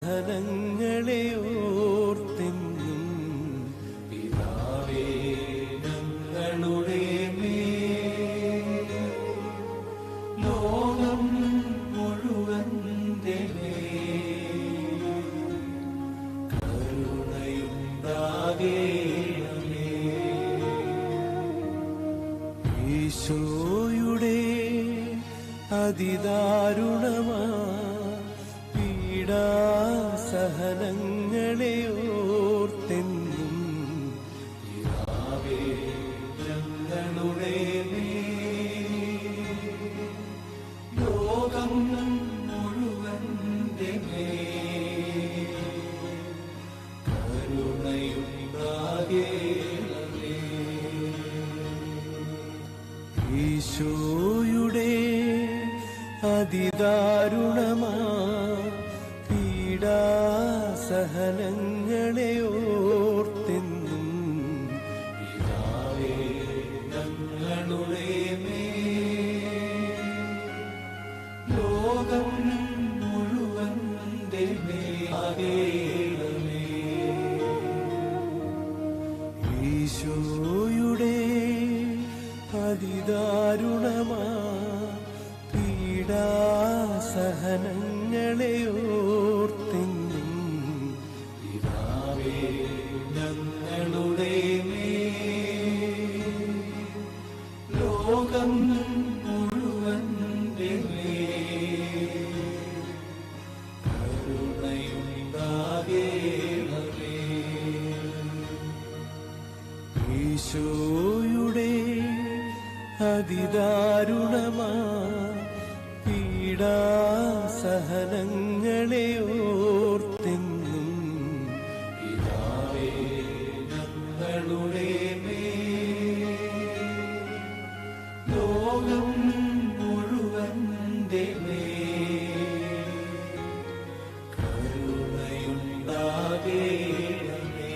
സഹനങ്ങളെ ഓർത്തെന്നും പിതാവേ ഞങ്ങളുടെ മേൽ ലോകം മുഴുവന്റെ മേൽ കരുണയുണ്ടാകേണമേ. ഈശോയുടെ അതിദാരുണമാ സഹനങ്ങളെ ഓർത്തെന്നും പിതാവേ ഞങ്ങളുടെ മേൽ ലോകം മുഴുവന്റെ മേൽ കരുണയുണ്ടാകേണമേ. ഈശോയുടെ അതിദാരുണമാ സഹനങ്ങളെ ഓർത്തെന്നും പിതാവേ ഞങ്ങളുടെ മേൽ ലോകം മുഴുവന്റെ മേൽ. ഈശോയുടെ അതിദാരുണമാ പീഡാസഹനങ്ങളെ ഓർത്തെന്നും പിതാവേ ഞങ്ങളുടെ മേൽ ലോകം മുഴുവന്റെ മേൽ കരുണയുണ്ടാകേണമേ. ഈശോയുടെ അതിദാരുണമാ പീഡാസഹനങ്ങളെ ഓർത്തെന്നും പിതാവേ ഞങ്ങളുടെ മേൽ ലോകം മുഴുവന്റെ മേൽ കരുണയുണ്ടാകേണമേ.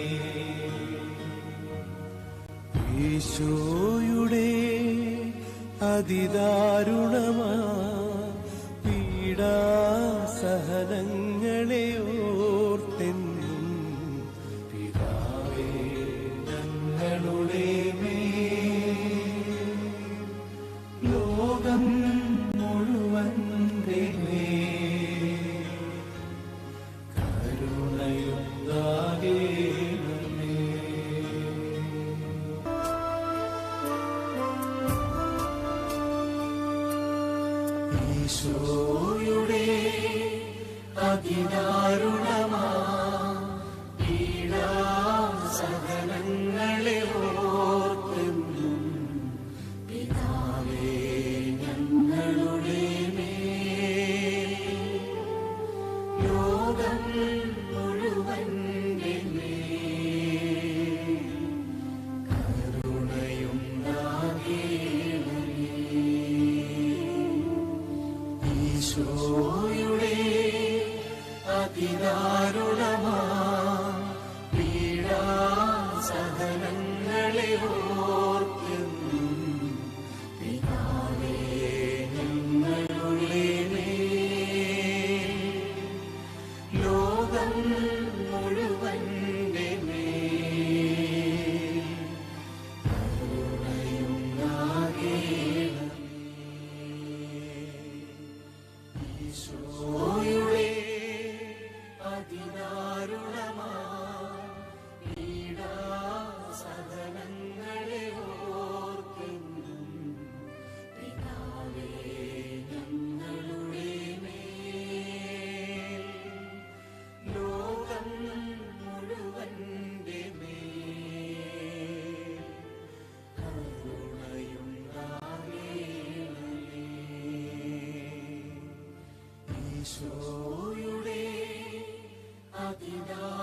ഈശോയുടെ അതിദാരുണമാ പീഡാസഹനങ്ങളെ ഓർത്തെന്നും പിതാവേ ഞങ്ങളുടെ മേൽ ലോകം മുഴുവന്റെ മേൽ കരുണയുണ്ടാകേണമേ. ഈശോയുടെ അതിദാരുണമാ പീഡാസഹനങ്ങളെ ഓർത്തെന്നും പിതാവേ ഞങ്ങളുടെ മേൽ ലോകം മുഴുവന്റെ മേൽ കരുണയുണ്ടാകേണമേ. ഈശോയുടെ അതിദാരുണമാ പീഡാസഹനങ്ങളെ ഓർത്തെന്നും പിതാവേ ഞങ്ങളുടെ മേൽ ലോകം മുഴുവന്റെ മേൽ കരുണയുണ്ടാകേണമേ. ഈശോയുടെ അതിദാരുണമാ പീഡാസഹനങ്ങളെ ഓർത്തെന്നും പിതാവേ ഞങ്ങളുടെ മേൽ ലോകം മുഴുവന്റെ മേൽ കരുണയുണ്ടാകേണമേ. ഈശോയുടെ അതിദാരുണമാ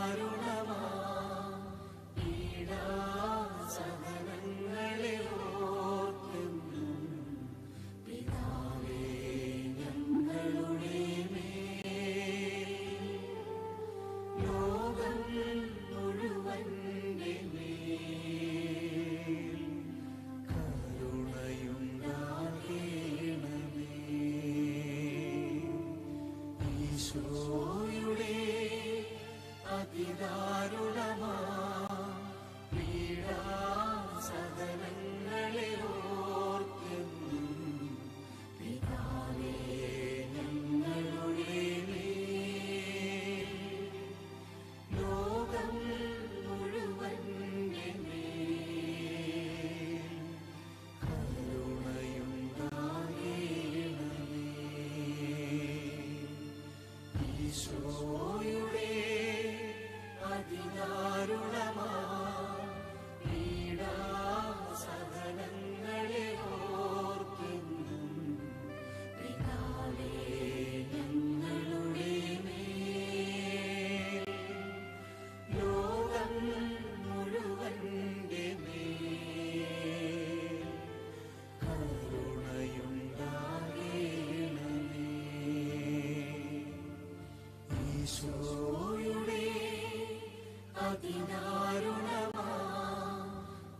അതിദാരുണമാ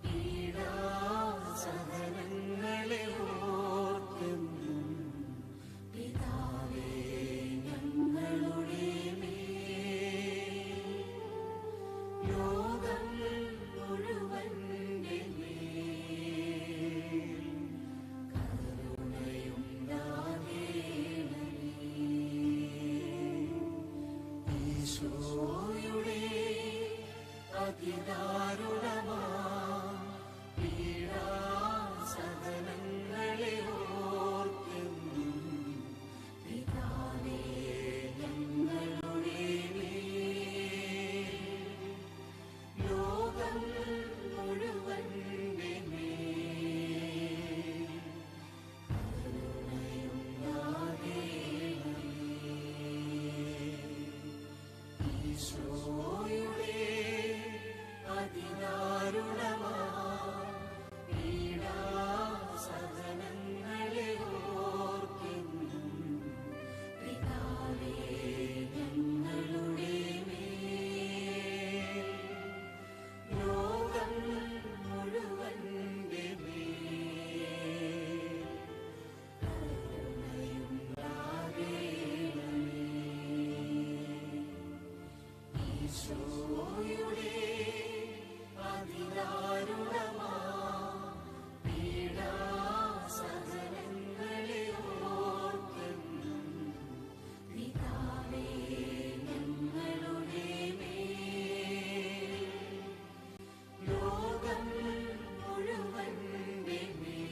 പീഡാസഹനങ്ങളെ ഓർത്തെന്നും പിതാവേ ഞങ്ങളുടെ മേൽ ലോകം മുഴുവന്റെ മേൽ കരുണയുണ്ടാകേണമേ. ഈശോയുടെ അതിദാരുണമാ പീഡാസഹനങ്ങളെ ഓർത്തെന്നും പിതാവേ ഞങ്ങളുടെ മേൽ ലോകം മുഴുവന്റെ മേൽ കരുണയുണ്ടാകേണമേ. ഈശോയുടെ അതിദാരുണമാ പീഡാസഹനങ്ങളെ ഓർത്തെന്നും പിതാവേ ഞങ്ങളുടെ മേൽ ലോകം മുഴുവന്റെ മേൽ കരുണയുണ്ടാകേണമേ. ഈശോയുടെ അതിദാരുണമാ പീഡാസഹനങ്ങളെ ഓർത്തെന്നും പിതാവേ ഞങ്ങളുടെ മേൽ ലോകം മുഴുവന്റെ മേൽ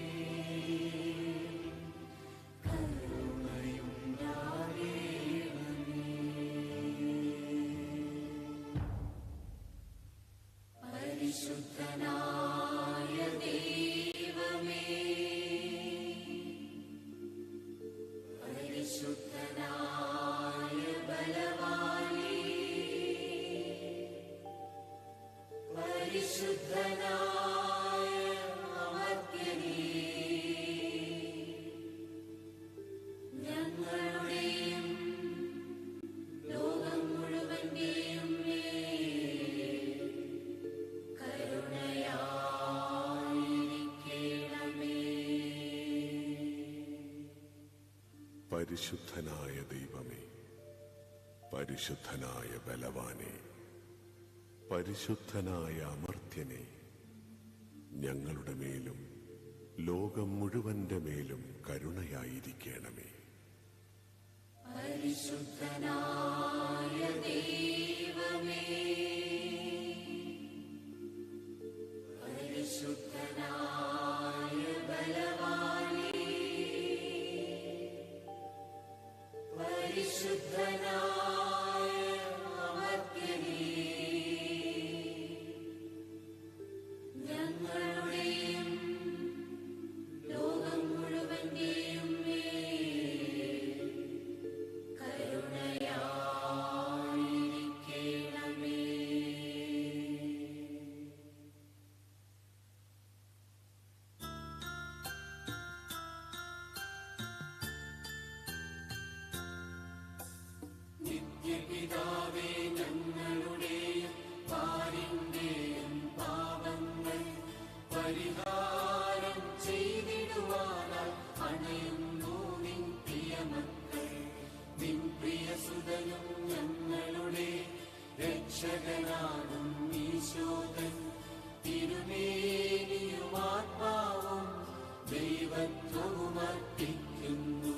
കരുണയുണ്ടാകേണമേ. പരിശുദ്ധനായ ദൈവമേ, പരിശുദ്ധനായ ബലവാനേ, പരിശുദ്ധനായ അമർത്യനേ, ഞങ്ങളുടെയും ലോകം മുഴുവന്റെയും മേൽ കരുണയായിരിക്കണമേ. പരിശുദ്ധനായ ദൈവമേ, പരിശുദ്ധനായ ബലവാനെ, പരിശുദ്ധനായ അമർത്യനെ, ഞങ്ങളുടെ മേലും ലോകം മുഴുവന്റെ മേലും കരുണയായിരിക്കണമേ. പരിശുദ്ധനായ ദൈവമേ, പരിശുദ്ധനായ ബലവാനേ, പരിശുദ്ധനായ അമർത്യനേ, ഞങ്ങളുടെയും ലോകം മുഴുവന്റെയും മേൽ കരുണയായിരിക്കണമേ. നിത്യപിതാവേ ഞങ്ങളുടെയും പാരിന്റെയും പാപങ്ങൾ പരിഹാരം ചെയ്തിടുവാനായി അണയുന്നു നിൻ പ്രിയമക്കൾ. നിൻ പ്രിയസുതനും ഞങ്ങളുടെ രക്ഷകനാകും ഈശോകൻ തിരുമേനിയും ആത്മാവും ദൈവത്വവും അർപ്പിക്കുന്നു.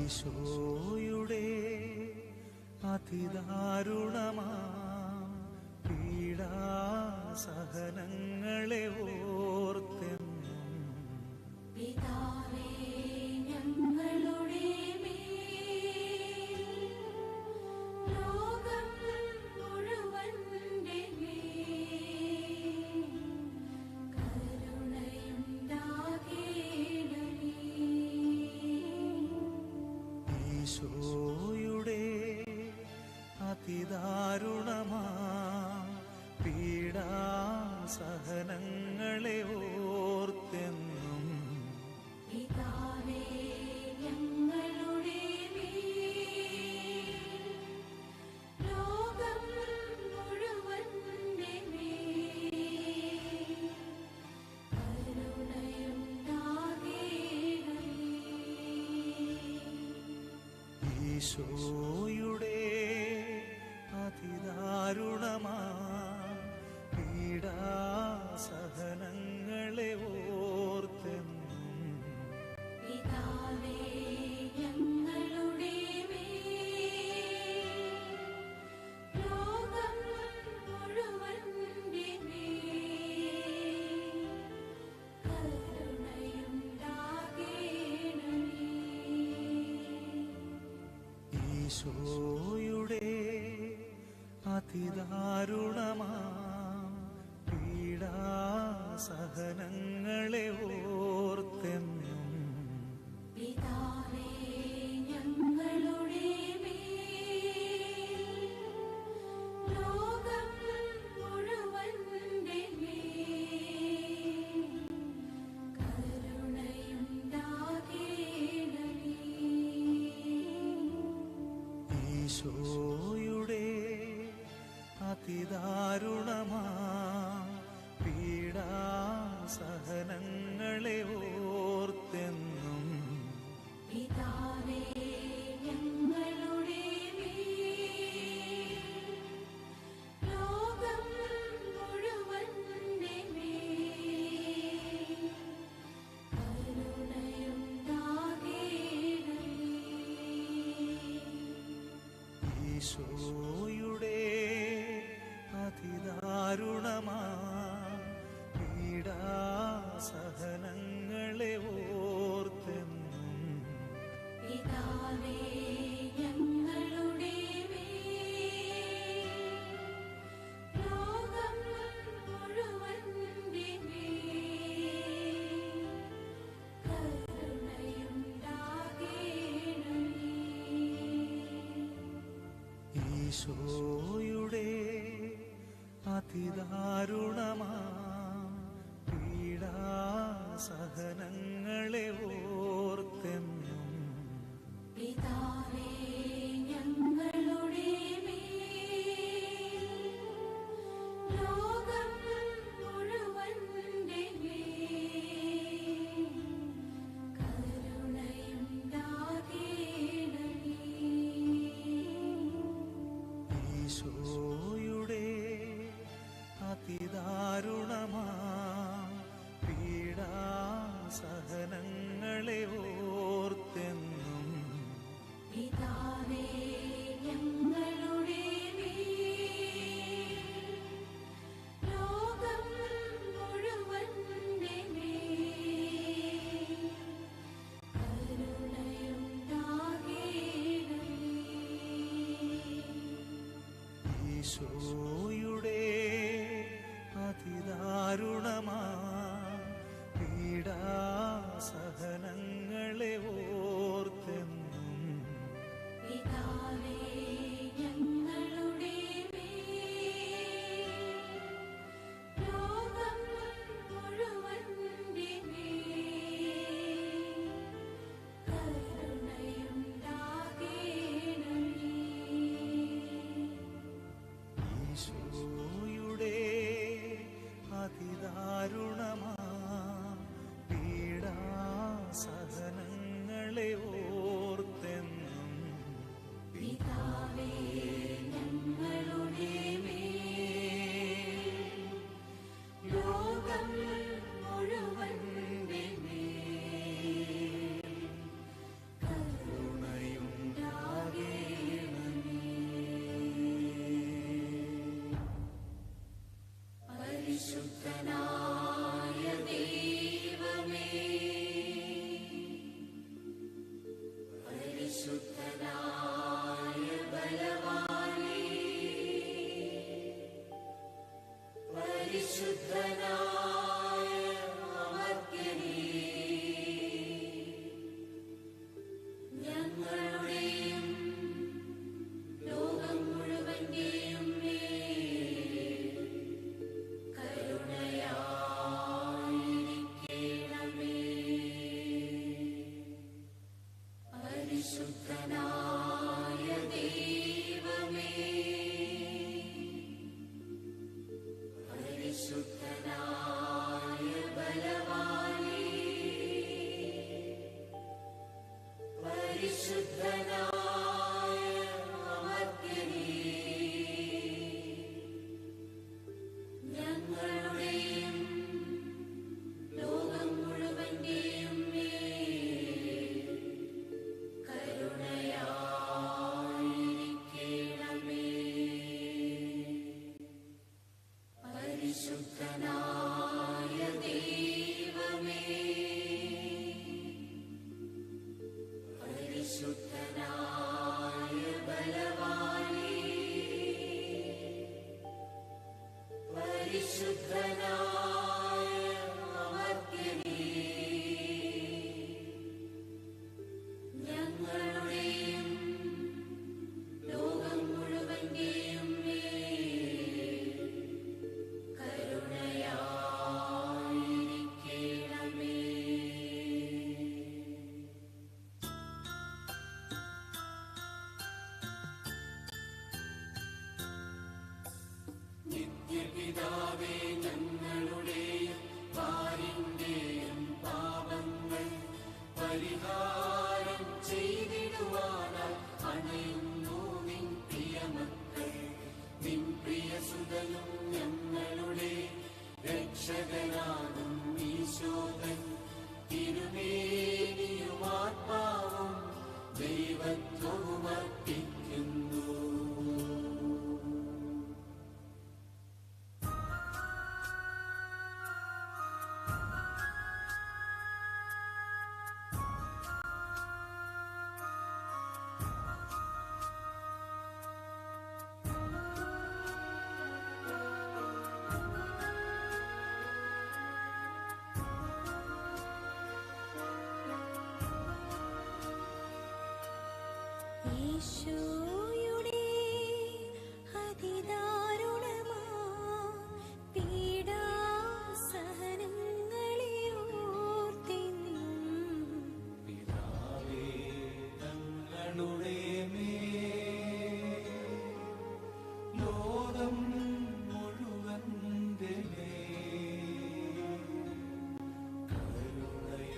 ഈശോയുടെ അതിദാരുണമാ പീഡാസഹനങ്ങളെ ഓർത്തെന്നും പിതാവേ ഞങ്ങളുടെ മേൽ ലോകം മുഴുവന്റെ മേൽ ഈശോയുടെ അതിദാരുണമാ പീഡാസഹനങ്ങളെ ഓർത്തെന്നും പിതാവേ ഞങ്ങളുടെ മേൽ ലോകം മുഴുവന്റെ മേൽ കരുണയുണ്ടാകേണമേ. ഈശോയുടെ അതിദാരുണമാ പീഡാസഹനങ്ങളെ ഓർത്തെന്നും പിതാവേ ഞങ്ങളുടെ മേൽ ലോകം മുഴുവന്റെ മേൽ കരുണയുണ്ടാകേണമേ. ഈശോയുടെ അതിദാരുണമാ പീഡാസഹനങ്ങളെ ഓർത്തെന്നും പിതാവേ ഞങ്ങളുടെ മേൽ ലോകം മുഴുവന്റെ മേൽ കരുണയുണ്ടാകേണമേ. ഈശോയുടെ അതിദാരുണമാ പീഡാസഹനങ്ങളെ ഓർത്തെന്നും പിതാവേ ഞങ്ങളുടെ മേൽ ലോകം മുഴുവന്റെ മേൽ കരുണയുണ്ടാകേണമേ. ഈശോയുടെ അതിദാരുണമാ പീഡാസഹനങ്ങളെ ഓർത്തെന്നും പിതാവേ ഞങ്ങളുടെ മേൽ ലോകം മുഴുവന്റെ മേൽ കരുണയുണ്ടാകേണമേ. ഈശോയുടെ അതിദാരുണമാ പീഡാസഹനങ്ങളെ ഓർത്തെന്നും പിതാവേ ഞങ്ങളുടെ മേൽ ലോകം മുഴുവന്റെ മേൽ കരുണയുണ്ടാകേണമേ. ഈശോയുടെ അതിദാരുണമാ പീഡാസഹനങ്ങളെ ഓർത്തെന്നും പിതാവേ ഞങ്ങളുടെ മേൽ ലോകം മുഴുവന്റെ മേൽ കരുണയുണ്ടാകേണമേ. ഈശോയുടെ അതിദാരുണമാ പീഡാസഹനങ്ങളെ ഓർത്തെന്നും പിതാവേ ഞങ്ങളുടെ മേൽ ലോകം മുഴുവന്റെ മേൽ കരുണയുണ്ടാകേണമേ. പരിശുദ്ധനായ ദൈവമേ, പരിശുദ്ധനായ ബലവാനേ, പരിശുദ്ധനായ അമർത്യനേ, ഞങ്ങളുടെയും ലോകം മുഴുവന്റെയും മേൽ കരുണയായിരിക്കണമേ. പരിശുദ്ധനായ ദൈവമേ, പരിശുദ്ധനായ പരിശുദ്ധനായ ദൈവമേ, പരിശുദ്ധനായ ബലവാനേ, പരിശുദ്ധനായ അമർത്യനേ, ഞങ്ങളുടെയും ലോകം മുഴുവന്റെയും മേൽ കരുണയായിരിക്കണമേ. നിത്യപിതാവേ, ഞങ്ങളുടെയും പാരിന്റെയും പാപങ്ങൾ പരിഹാരം ചെയ്തിടുവാനായി അണയുന്നു നിൻ പ്രിയമക്കൾ. നിൻ പ്രിയസുതനും ഞങ്ങളുടെ രക്ഷകനാകും ഈശോതൻ തിരുമേനിയും ആത്മാവും ദൈവത്വവും അർപ്പിക്കുന്നു. ഈശോയുടെ അതിദാരുണമാം പീഡാസഹനങ്ങളെ ഓർത്തെന്നും പിതാവേ, ഞങ്ങളുടെ മേൽ ലോകം മുഴുവന്റെ മേൽ കരുണയുണ്ടാകേണമേ.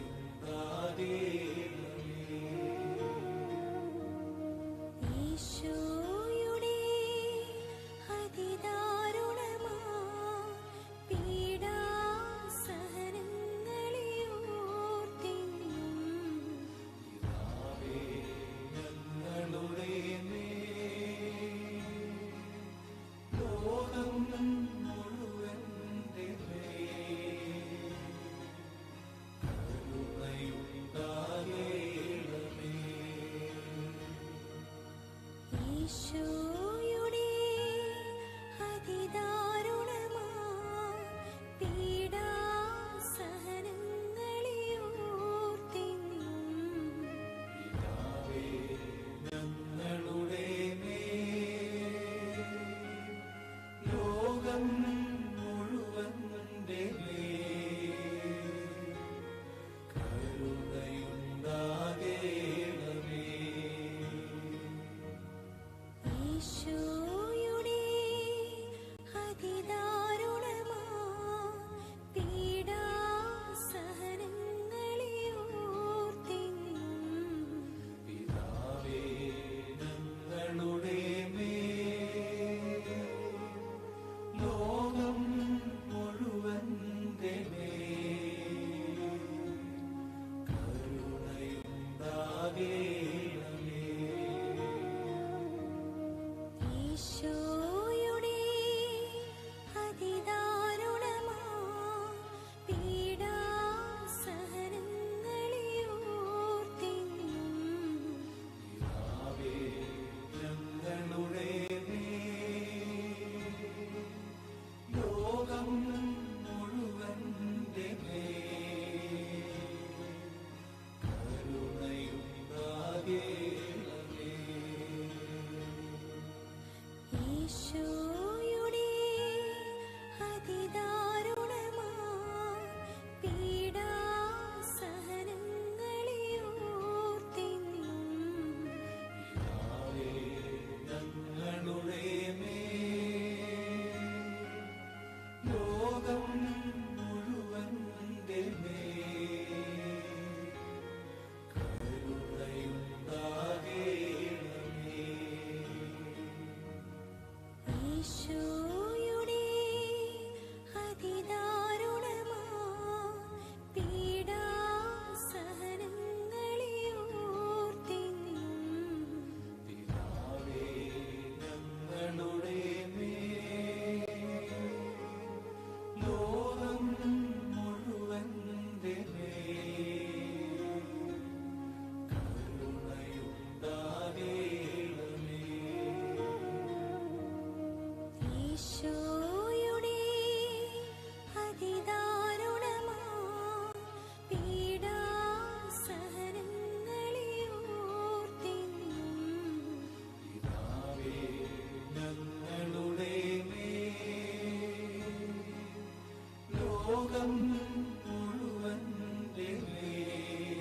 മുഴുവന്റെ മേൽ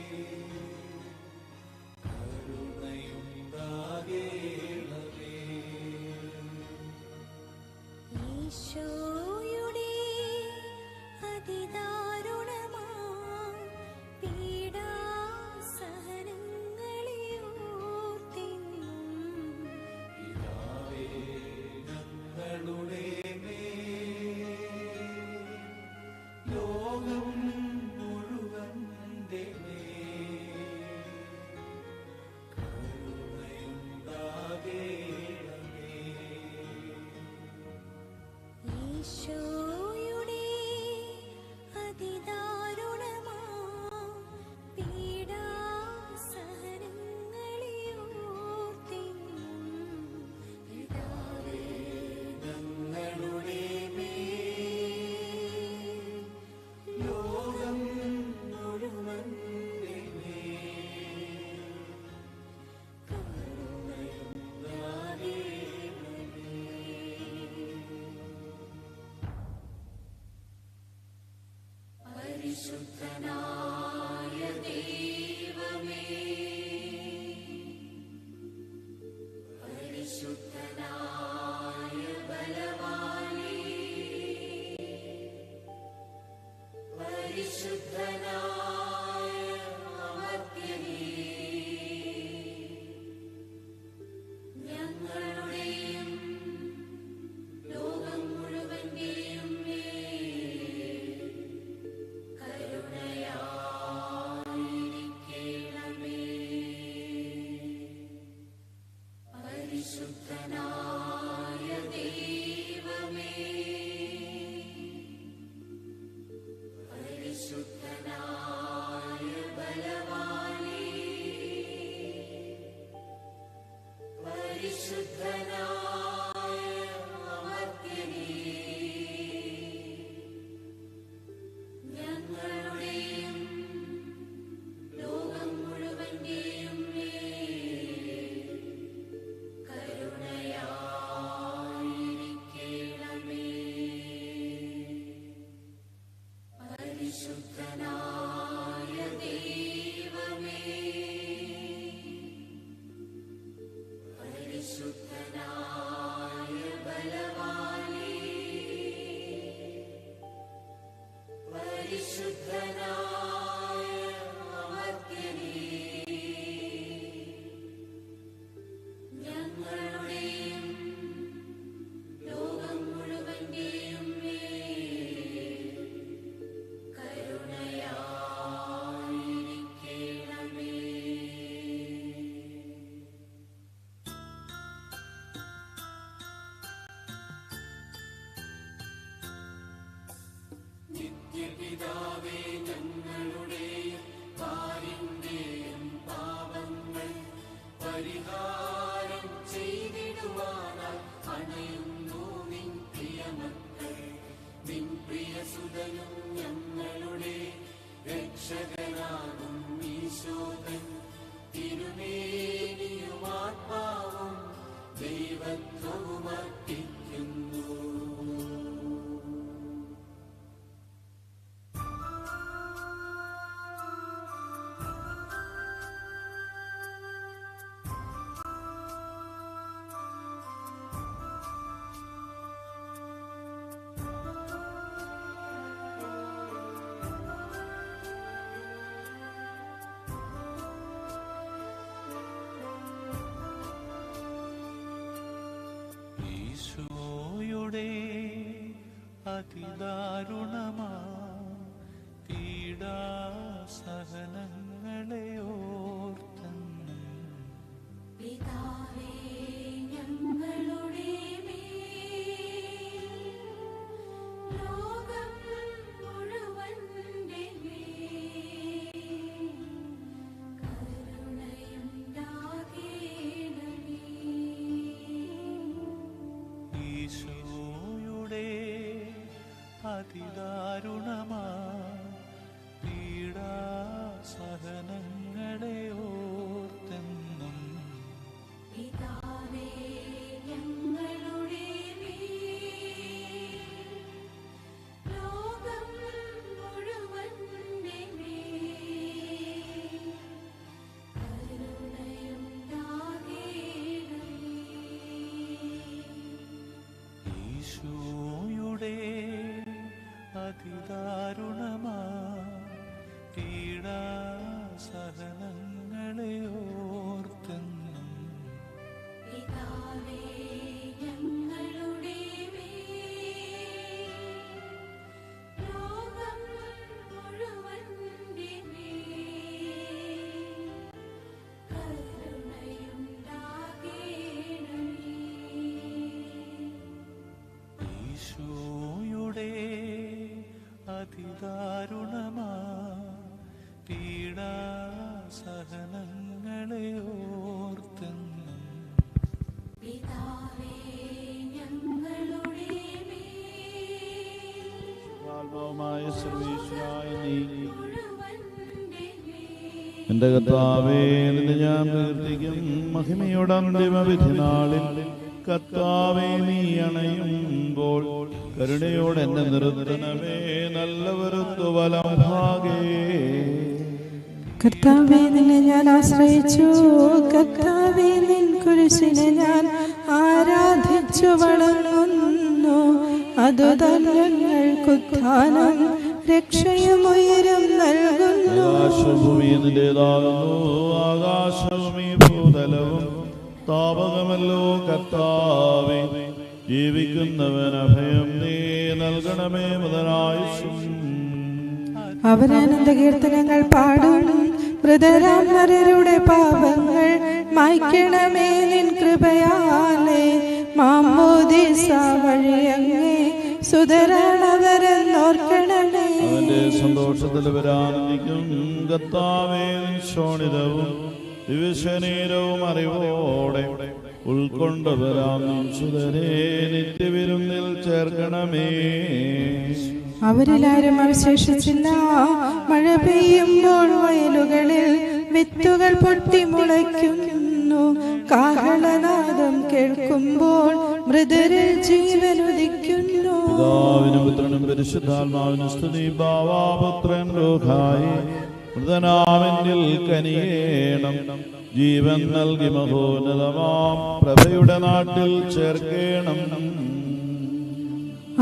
കരുണയുണ്ടാകേണമേ. ഈശോയുടെ അതിദാരുണമാം പീഡാസഹനങ്ങളെ ഓർത്തെന്നും പിതാവേ, ഞങ്ങളുടെ മേൽ ലോകം മുഴുവന്റെ മേൽ കരുണയുണ്ടാകേണമേ. ഈശോയുടെ അതിദാരുണമാം പീഡാസഹനങ്ങളെ ഓർത്തെന്നും പിതാവേ, ഞങ്ങളുടെ മേൽ ലോകം മുഴുവന്റെ മേൽ പരിശുദ്ധനായ ദൈവമേ, പരിശുദ്ധനായ ബലവാനേ, പരിശുദ്ധനായ അമർത്യനേ, ഞങ്ങളുടെയും ലോകം മുഴുവന്റെയും മേൽ കരുണയായിരിക്കണമേ. പരിശുദ്ധനായ ദൈവമേ, പരിശുദ്ധനായ ബലവാനേ, പരിശുദ്ധനായ അമർത്യനേ, ഞങ്ങളുടെയും ലോകം മുഴുവന്റെയും മേൽ കരുണയായിരിക്കണമേ. പരിശുദ്ധനായ ദൈവമേ, പരിശുദ്ധനായ ബലവാനേ, പരിശുദ്ധനായ അമർത്യനേ, ഞങ്ങളുടെയും ലോകം മുഴുവന്റെയും മേൽ കരുണയായിരിക്കണമേ. നിത്യപിതാവേ, ഞങ്ങളുടെയും ഭാര്യന്റെയും പാപങ്ങൾ പരിഹാരം ചെയ്തിടുവാനായി അണയുന്നു നിൻ പ്രിയമക്കൾ. നിൻ പ്രിയസുതനും ഞങ്ങളുടെ രക്ഷകനാകും ഈശോതൻ തിരുമേനിയും ആത്മാവും ദൈവത്വവും അർപ്പിക്കുന്നു. ഈശോയുടെ അതിദാരുണമാ പീഡാസഹനങ്ങളെ ഓർത്തെന്നും പിതാവേ, ഞങ്ങളുടെ മേൽ ലോകം മുഴുവന്റെ മേൽ കരുണയുണ്ടാകണമേ. ഈശോയുടെ അതിദാരുണമാ പീഡാസഹനങ്ങളെ ഓർത്തെന്നും പിതാവേ, ഞങ്ങളുടെ മേൽ ലോകം പരിശുദ്ധാത്മാവുമായ സർവീശ്വരായ നീ മുഴുവന്റെ എന്റെ കർത്താവേ, നിന്നെ ഞാൻ കീർത്തിക്കും. മഹിമയുടെ അന്തിമവിധി നാളിൽ കർത്താവേ, നീ അണയുമ്പോൾ കരുണയോടെ എന്നെ നിർത്തണമേ. നല്ലവരുത്തു വലം ഭാഗേ. കർത്താവേ, നിന്നെ ഞാൻ ആശ്രയിച്ചു. കർത്താവേ, നിൻ കുരിശിനെ ഞാൻ ആരാധിച്ചു വണങ്ങുന്നു. അതു തങ്ങൾക്കുത്ഥാനം രക്ഷയും ഉയരം നൽകുന്നു. ആകാശഭൂമി നിന്റേതാകുന്നു, ആകാശവും ഈ ഭൂതലവും താപകമല്ലോ കർത്താവേ. ജീവിക്കുന്നവൻ അഭയം നീ നൽകണമേ മുതലായുസ്സും. അവരാനന്ദ കീർത്തനങ്ങൾ പാടും. മൃതരാം നരരുടെ പാപങ്ങൾ മായ്ക്കണമേ നിൻ കൃപയാലേ. മാമോദീസ വഴിയങ്ങേ സുതരാണവരെന്നോർക്കണമേ. അവന്റെ സന്തോഷത്തിൽ വരാനിരിക്കും കർത്താവേ. ശോണിതവും ദിവശനീരവും അറിവോടെ ഉൾക്കൊണ്ടവരാം സുതരേ നിത്യവിരുന്നിൽ ചേർക്കണമേ. അവരിലാരും അവശേഷിച്ചില്ല. മഴ പെയ്യുമ്പോൾ വയലുകളിൽ വിത്തുകൾ പൊട്ടി മുളയ്ക്കുന്നു. കാഹളനാദം കേൾക്കുമ്പോൾ മൃതരിൽ ജീവൻ ഉദിക്കുന്നു. പിതാവിനും പുത്രനും പരിശുദ്ധാത്മാവിനും സ്തുതി. ഭാവാപുത്രൻ ലോകായി മൃതനാവിനിൽ കനിയേണം. ജീവൻ നൽകി മഹോന്നതമാം പ്രഭയുടെ നാട്ടിൽ ചേർക്കേണം.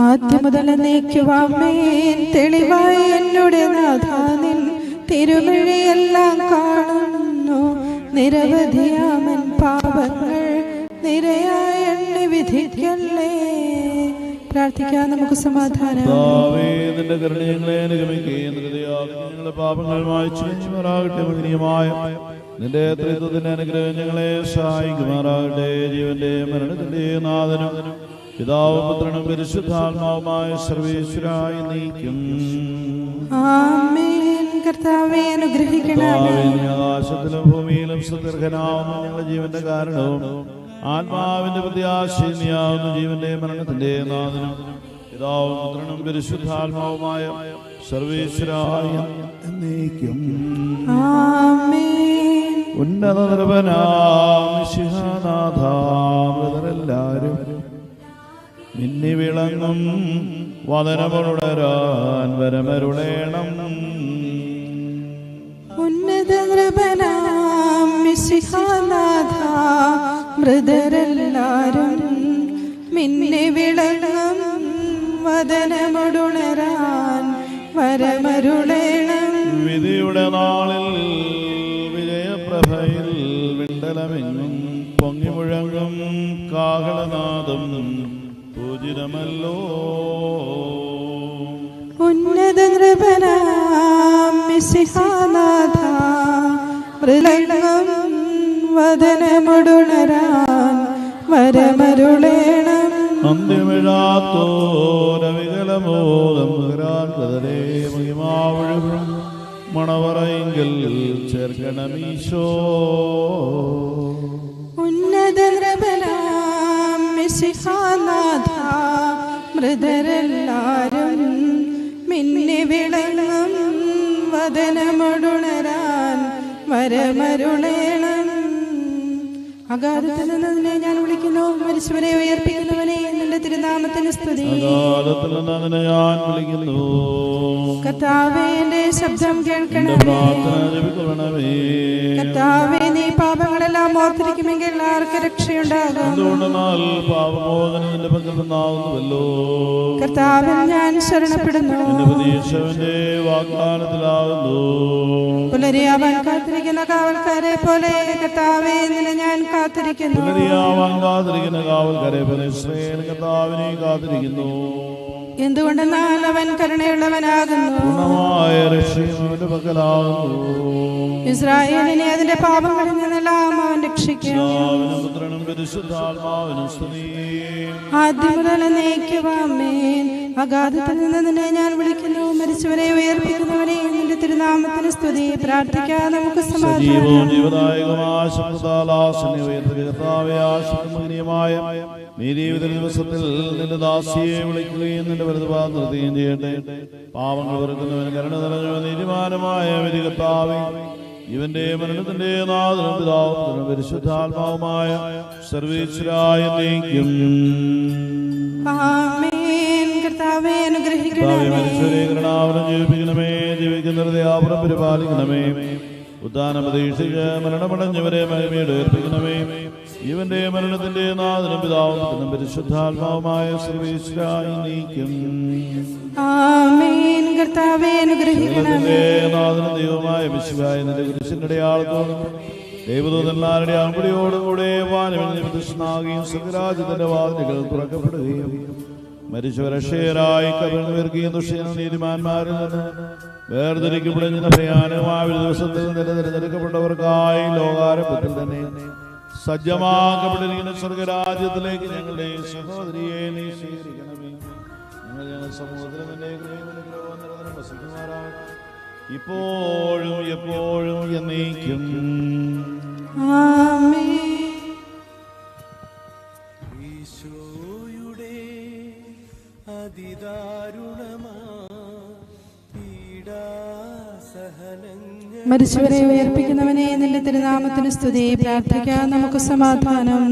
ആദ്യം മുതൽ എന്നേക്കുവാമേൻ. തെളിവായി എന്നോട് നാഥാനിൻ തിരുമിഴിയെല്ലാം കാണുന്നു. നിരവധിയാമൻ പാപങ്ങൾ നിരയായി എണ്ണി വിധിക്കല്ലേ. പ്രാർത്ഥിക്കാം, നമുക്ക് സമാധാനം. നിന്റെ കരുണയെ അനുഗമിക്കുകയും ഞങ്ങളുടെ പാപങ്ങൾ മായ്ച്ചുമാറാകട്ടെ. മഹനീയമായ നിന്റെ ത്രിത്വത്തിന്റെ അനുഗ്രഹം ഞങ്ങളെ സഹായിക്കുമാറാകട്ടെ. ജീവന്റെ മരണത്തിന്റെ നാഥനും പിതാവും പുത്രനും പരിശുദ്ധാത്മാവുമായ സർവേശ്വരായി നീക്കും. ആമേൻ. കർത്താവേ, അനുഗ്രഹിക്കണമേ. ആകാശത്തിലും ഭൂമിയിലും സുദീർഘനാവുന്നു ഞങ്ങളുടെ ജീവന്റെ കാരണവും ആത്മാവിന്റെ പ്രത്യാശീനിയാവുന്നു. ജീവന്റെ മരണത്തിന്റെ നാഥനും പിതാവും പുത്രനും പരിശുദ്ധാത്മാവുമായ സർവേശ്വരായ നീക്കും. ആമേൻ. ഉന്നത നിർഭനാഥരെല്ലാരും മിന്നി വിളങ്ങും വദനമുടരാൻ വരമരുളേണം. ഉന്നത നൃപനാം മിശിഹാനാഥ, മൃതരെല്ലാരും മിന്നി വിളങ്ങും വദനമുടുണരാൻ വരമരുളേണം. വിധിയുടെ നാളിൽ വിജയപ്രഭയിൽ വിണ്ടലമെങ്ങും പൊങ്ങി മുഴങ്ങും കാഹളനാദം പൂജിതമല്ലോ. ഉന്നത നൃപനാം മിശിഹാനാഥ, മൃതരെല്ലാരും വദനമുടുണരാൻ വരമരുളേണം. അന്ത്യമിഴാത്തോരവികലമോദം കതരേ മഹിമാവഴും മണവറയെങ്കിൽ ചേർക്കണമീശോ. ഉന്നത നൃപനാം മിശിഹാനാഥ, മൃതരെല്ലാരും മിന്നി വിളങ്ങും വദനമുടുണരാൻ വരമരുളേണം. അഗാധത്തിൽ നിന്നതിനെ ഞാൻ വിളിക്കുന്നു. മരിച്ചവരെ ഉയർപ്പിക്കുന്നവനെ നിന്റെ തിരുനാമത്തിന് സ്തുതി. അഗാധത്തിൽ നിന്നതിനെ ഞാൻ വിളിക്കുന്നു. കർത്താവേ, എന്റെ ശബ്ദം കേൾക്കണമേ. പ്രാർത്ഥന ജപിക്കണമേ. കർത്താവേ, നീ പാപങ്ങളെല്ലാം ഓർത്തിരിക്കുമെങ്കിൽ ആർക്ക് രക്ഷയുണ്ടാകും? എന്തുകൊണ്ടെന്നാൽ പാപമോചനം നിന്റെ പക്കൽ നിന്നാകുന്നുവല്ലോ. കർത്താവിൽ ഞാൻ ശരണപ്പെടുന്നു. എന്റെ പ്രതീക്ഷവന്റെ വാഗ്ദാനത്തിലാകുന്നു. പുലരിയാവാൻ കാത്തിരിക്കുന്ന കാവൽക്കാരെ പോലെ കർത്താവേ, നിന്നെ ഞാൻ കാത്തിരിക്കുന്നു. പുലരിയാവാൻ കാത്തിരിക്കുന്ന കാവൽക്കാരെ പോലെ ഇസ്രായേൽ കർത്താവിനെ കാത്തിരിക്കുന്നു. എന്തുകൊണ്ടെന്നാൽ അവൻ കരുണയുള്ളവനാകുന്നു. പൂർണ്ണമായ രക്ഷയും അവന്റെ പക്കലാകുന്നു. ഇസ്രായേലിനെ അതിന്റെ പാപങ്ങളിൽ നിന്നെല്ലാം അവൻ രക്ഷിക്കും. പിതാവിനും പുത്രനും പരിശുദ്ധാത്മാവിനും സ്തുതി. ആദ്യം മുതൽ എന്നേക്കുവാമേൻ. അഗാധത്തിൽ നിന്ന് നിന്നെ ഞാൻ വിളിക്കുന്നു. മരിച്ചവരെ ഉയർപ്പിക്കുന്നവനെ നിന്റെ തിരുനാമത്തിന് സ്തുതി. പ്രാർത്ഥിക്കാം, നമുക്ക് സമാധാനം. സജീവവും ജീവദായകമായ ശബ്ദത്താൽ ആസന്നെ ഉയർത്തി കർത്താവേ, ആശുദ്ധമായ നീ ജീവിത ദിവസത്തിൽ നിന്റെ ദാസിയെ വിളിക്കുകയും നിന്റെ വലതുഭാഗം നിർത്തുകയും ചെയ്യട്ടെ. പാവങ്ങൾ വെറുക്കുന്നവന് കരുണ നിറഞ്ഞ നീതിമാനമായ കർത്താവേ, ഇവന്റെ മരണത്തിന്റെ നാഥനും പിതാവും പരിശുദ്ധാത്മാവുമായ സർവീശ്വരായ നീക്കും കർത്താവേ അനുഗ്രഹിക്കണമേ. മനുഷ്യരെ കരുണാവനം ജീവിപ്പിക്കണമേ. ജീവിക്കുന്ന ഹൃദയാപുരം പരിപാലിക്കണമേ. ഉദ്ധാനം പ്രതീക്ഷിച്ച് മരണമടഞ്ഞവരെ മഹിമയുടെ ഏർപ്പിക്കണമേ. ഇവന്റെ മരണത്തിന്റെ നാഥനും പിതാവും പരിശുദ്ധാത്മാവുമായ സർവീശ്വരായ നീക്കും കർത്താവേ അനുഗ്രഹിക്കണമേ. നാഥനും ദൈവമായ വിശുവായ നിന്റെ കുരിശിന്റെ അടയാളത്തോടും ദൈവദൂതന്മാരുടെ അമ്പടിയോടുകൂടെ വാനവിനാകുകയും സ്വർഗ്ഗരാജ്യത്തിന്റെ വാതിലുകൾ തുറക്കപ്പെടുകയും മരിച്ചവരക്ഷയരായി കവിർന്നുയർക്കുകയും ദുഷ്ടജന നീതിമാന്മാരിൽ നിന്ന് വേർതിരിക്കപ്പെടുന്ന ഭയാനകമായ ഒരു ദിവസത്തിൽ നിന്ന് തിരഞ്ഞെടുക്കപ്പെട്ടവർക്കായി ലോകാരംഭത്തിൽ തന്നെ സജ്ജമാക്കപ്പെട്ടിരിക്കുന്ന സ്വർഗരാജ്യത്തിലേക്ക് ഞങ്ങളുടെ സഹോദരിയെ നീ സ്വീകരിക്കണമേ. ഞങ്ങൾ സമൂഹത്തിലും നിന്റെ വസിക്കുമാറാകട്ടെ, ഇപ്പോഴും എപ്പോഴും എന്നേക്കും. ഈശോയുടെ അതിദാരുണമാ പീഡാസഹനങ്ങൾ മരിച്ചവരെ ഉയർപ്പിക്കുന്നവനെ നിന്റെ തിരുനാമത്തിന് സ്തുതി. പ്രാർത്ഥിക്കാൻ നമുക്ക് സമാധാനം.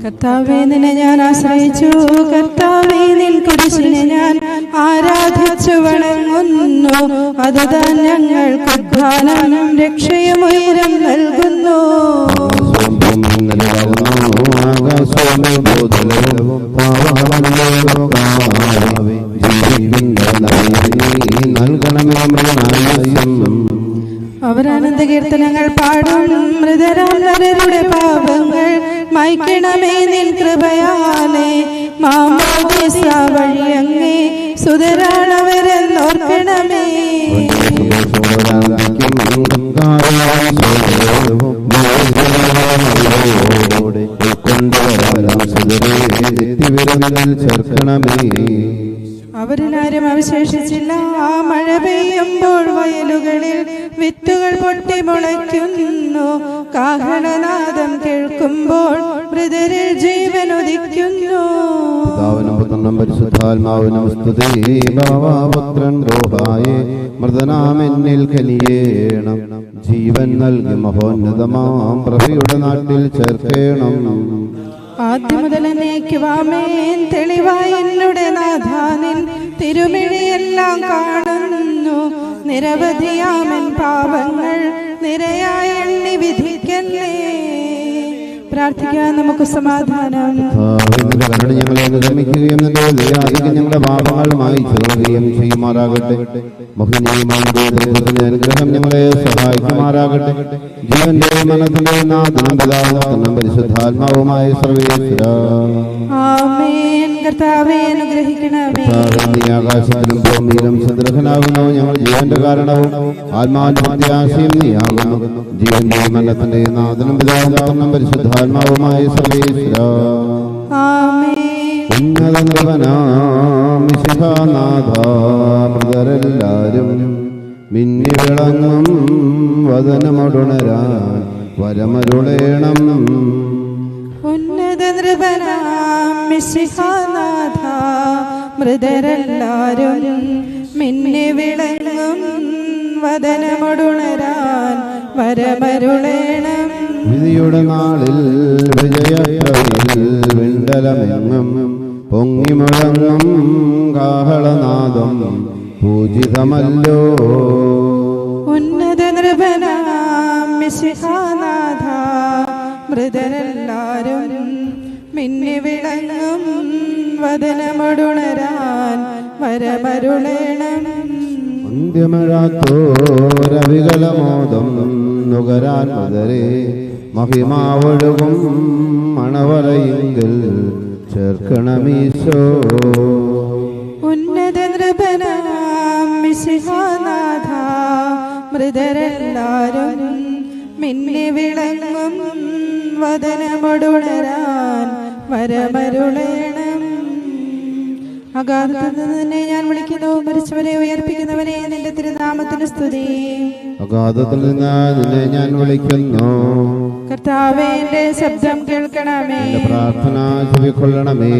കർത്താവേ നിന്നെ ഞാൻ ആശ്രയിച്ചു. കർത്താവേ നിൻ കുരിശിനെ ഞാൻ ആരാധിച്ചു വണങ്ങുന്നു. അതുതാൻ ഞങ്ങൾക്ക് ഉദ്ധാനം രക്ഷയും ഉയരം നൽകുന്നു. അവരാനന്ദ കീർത്തനങ്ങൾ പാടും. മൃതരാം നരരുടെ പാപങ്ങൾ മായ്ക്കണമേ നിൻ കൃപയാലേ. മാമോദീസ വഴിയങ്ങേ സുതരാണവരെന്നോർക്കണമേ. അവരിലാരും അവശേഷിച്ചില്ല. ആ മഴ പെയ്യുമ്പോൾ വയലുകളിൽ വിത്തുകൾ പൊട്ടി മുളയ്ക്കുന്നു. കാഹളനാദം കേൾക്കുമ്പോൾ മൃതരിൽ ജീവൻ ഉദിക്കുന്നു. പരിശുദ്ധാത്മാവിനും സ്തുതി. ഭാവപുത്രൻ ദ്രോഹായേ മൃതനാമെന്നിൽ കലിയേണം. ജീവൻ നൽകി മഹോന്നതമാം പ്രഭയുടെ നാട്ടിൽ ചേർക്കേണം. ആദ്യം മുതൽ എന്നേക്കുവാമേൻ. തെളിവായി എന്നുടെ നാഥാനിൻ തിരുമിഴിയെല്ലാം കാണുന്നു. നിരവധിയാമൻ പാപങ്ങൾ നിരയായി എണ്ണി വിധിക്കല്ലേ. പ്രാർത്ഥിക്കാൻ നമുക്ക് സമാധാനം. ഞങ്ങളെ നിർമ്മിക്കുകയും ഞങ്ങളുടെ പാപങ്ങൾ മായിച്ചു നൽകുകയും ചെയ്യുമാറാകട്ടെ. അനുഗ്രഹം ഞങ്ങളെ സഹായിക്കുമാറാകട്ടെ. ജീവന്റെ മനത്തിന്റെ നാഥനും പിതാവും പരിശുദ്ധാത്മാവുമായ സർവ്വേശ്വര കർത്താവേ അനുഗ്രഹിക്കണമേ. ആകാശത്തിലും ഭൂമിയിലും സദൃഹനാകുന്നു. ഞങ്ങൾ ജീവന്റെ കാരണവും ആത്മാവിന്റെ പ്രത്യാശയും നീയാകുന്നു. ജീവന്റെ മരണത്തിന്റെ നാഥനും പിതാവും പരിശുദ്ധാത്മാവുമായ സർവ്വേശ്വര ഉന്നത മൃതരെല്ലാരും മിന്നി വിളങ്ങും വദനമൊടുണരാൻ വരമരുളേണം. ഉന്നത നൃപനാം മിശിഹാനാഥ മൃതരെല്ലാരും മിന്നി വിളങ്ങും വദനമൊടുണരാൻ വരമരുളേണം. വിധിയുടെ നാളിൽ വിജയപ്രഭയിൽ വിണ്ടലമെങ്ങും പൊങ്ങി മുഴങ്ങും കാഹളനാദം പൂജിതമല്ലോ. ഉന്നത നൃപനാം മിശിഹാനാഥ മൃതരെല്ലാരും മിന്നി വിളങ്ങും വദനമൊടുണരാൻ വരമരുളേണം. അന്ത്യമഴാത്തോരവികലമോദം നുകരാൻ മദരെ മഹിമാവൊഴുകും മണവറയെങ്കിൽ ചേർക്കണമീശോ. ഉന്നത നൃപനാം മിശിഹാനാഥ, മൃതരെല്ലാരും മിന്നി വിളങ്ങും വദനമൊടുണരാൻ വരമരുളേണം. അഗാധത്തിൽ നിന്നെ ഞാൻ വിളിക്കുന്നു, മരിച്ചവരെ ഉയർപ്പിക്കുന്നവനെ നിന്റെ തിരുനാമത്തിന് സ്തുതി. അഗാധത്തിൽ നിന്ന് നിന്നെ ഞാൻ വിളിക്കുന്നു, കർത്താവേ എന്റെ ശബ്ദം കേൾക്കണമേ. എന്റെ പ്രാർത്ഥന ചെവിക്കൊള്ളണമേ.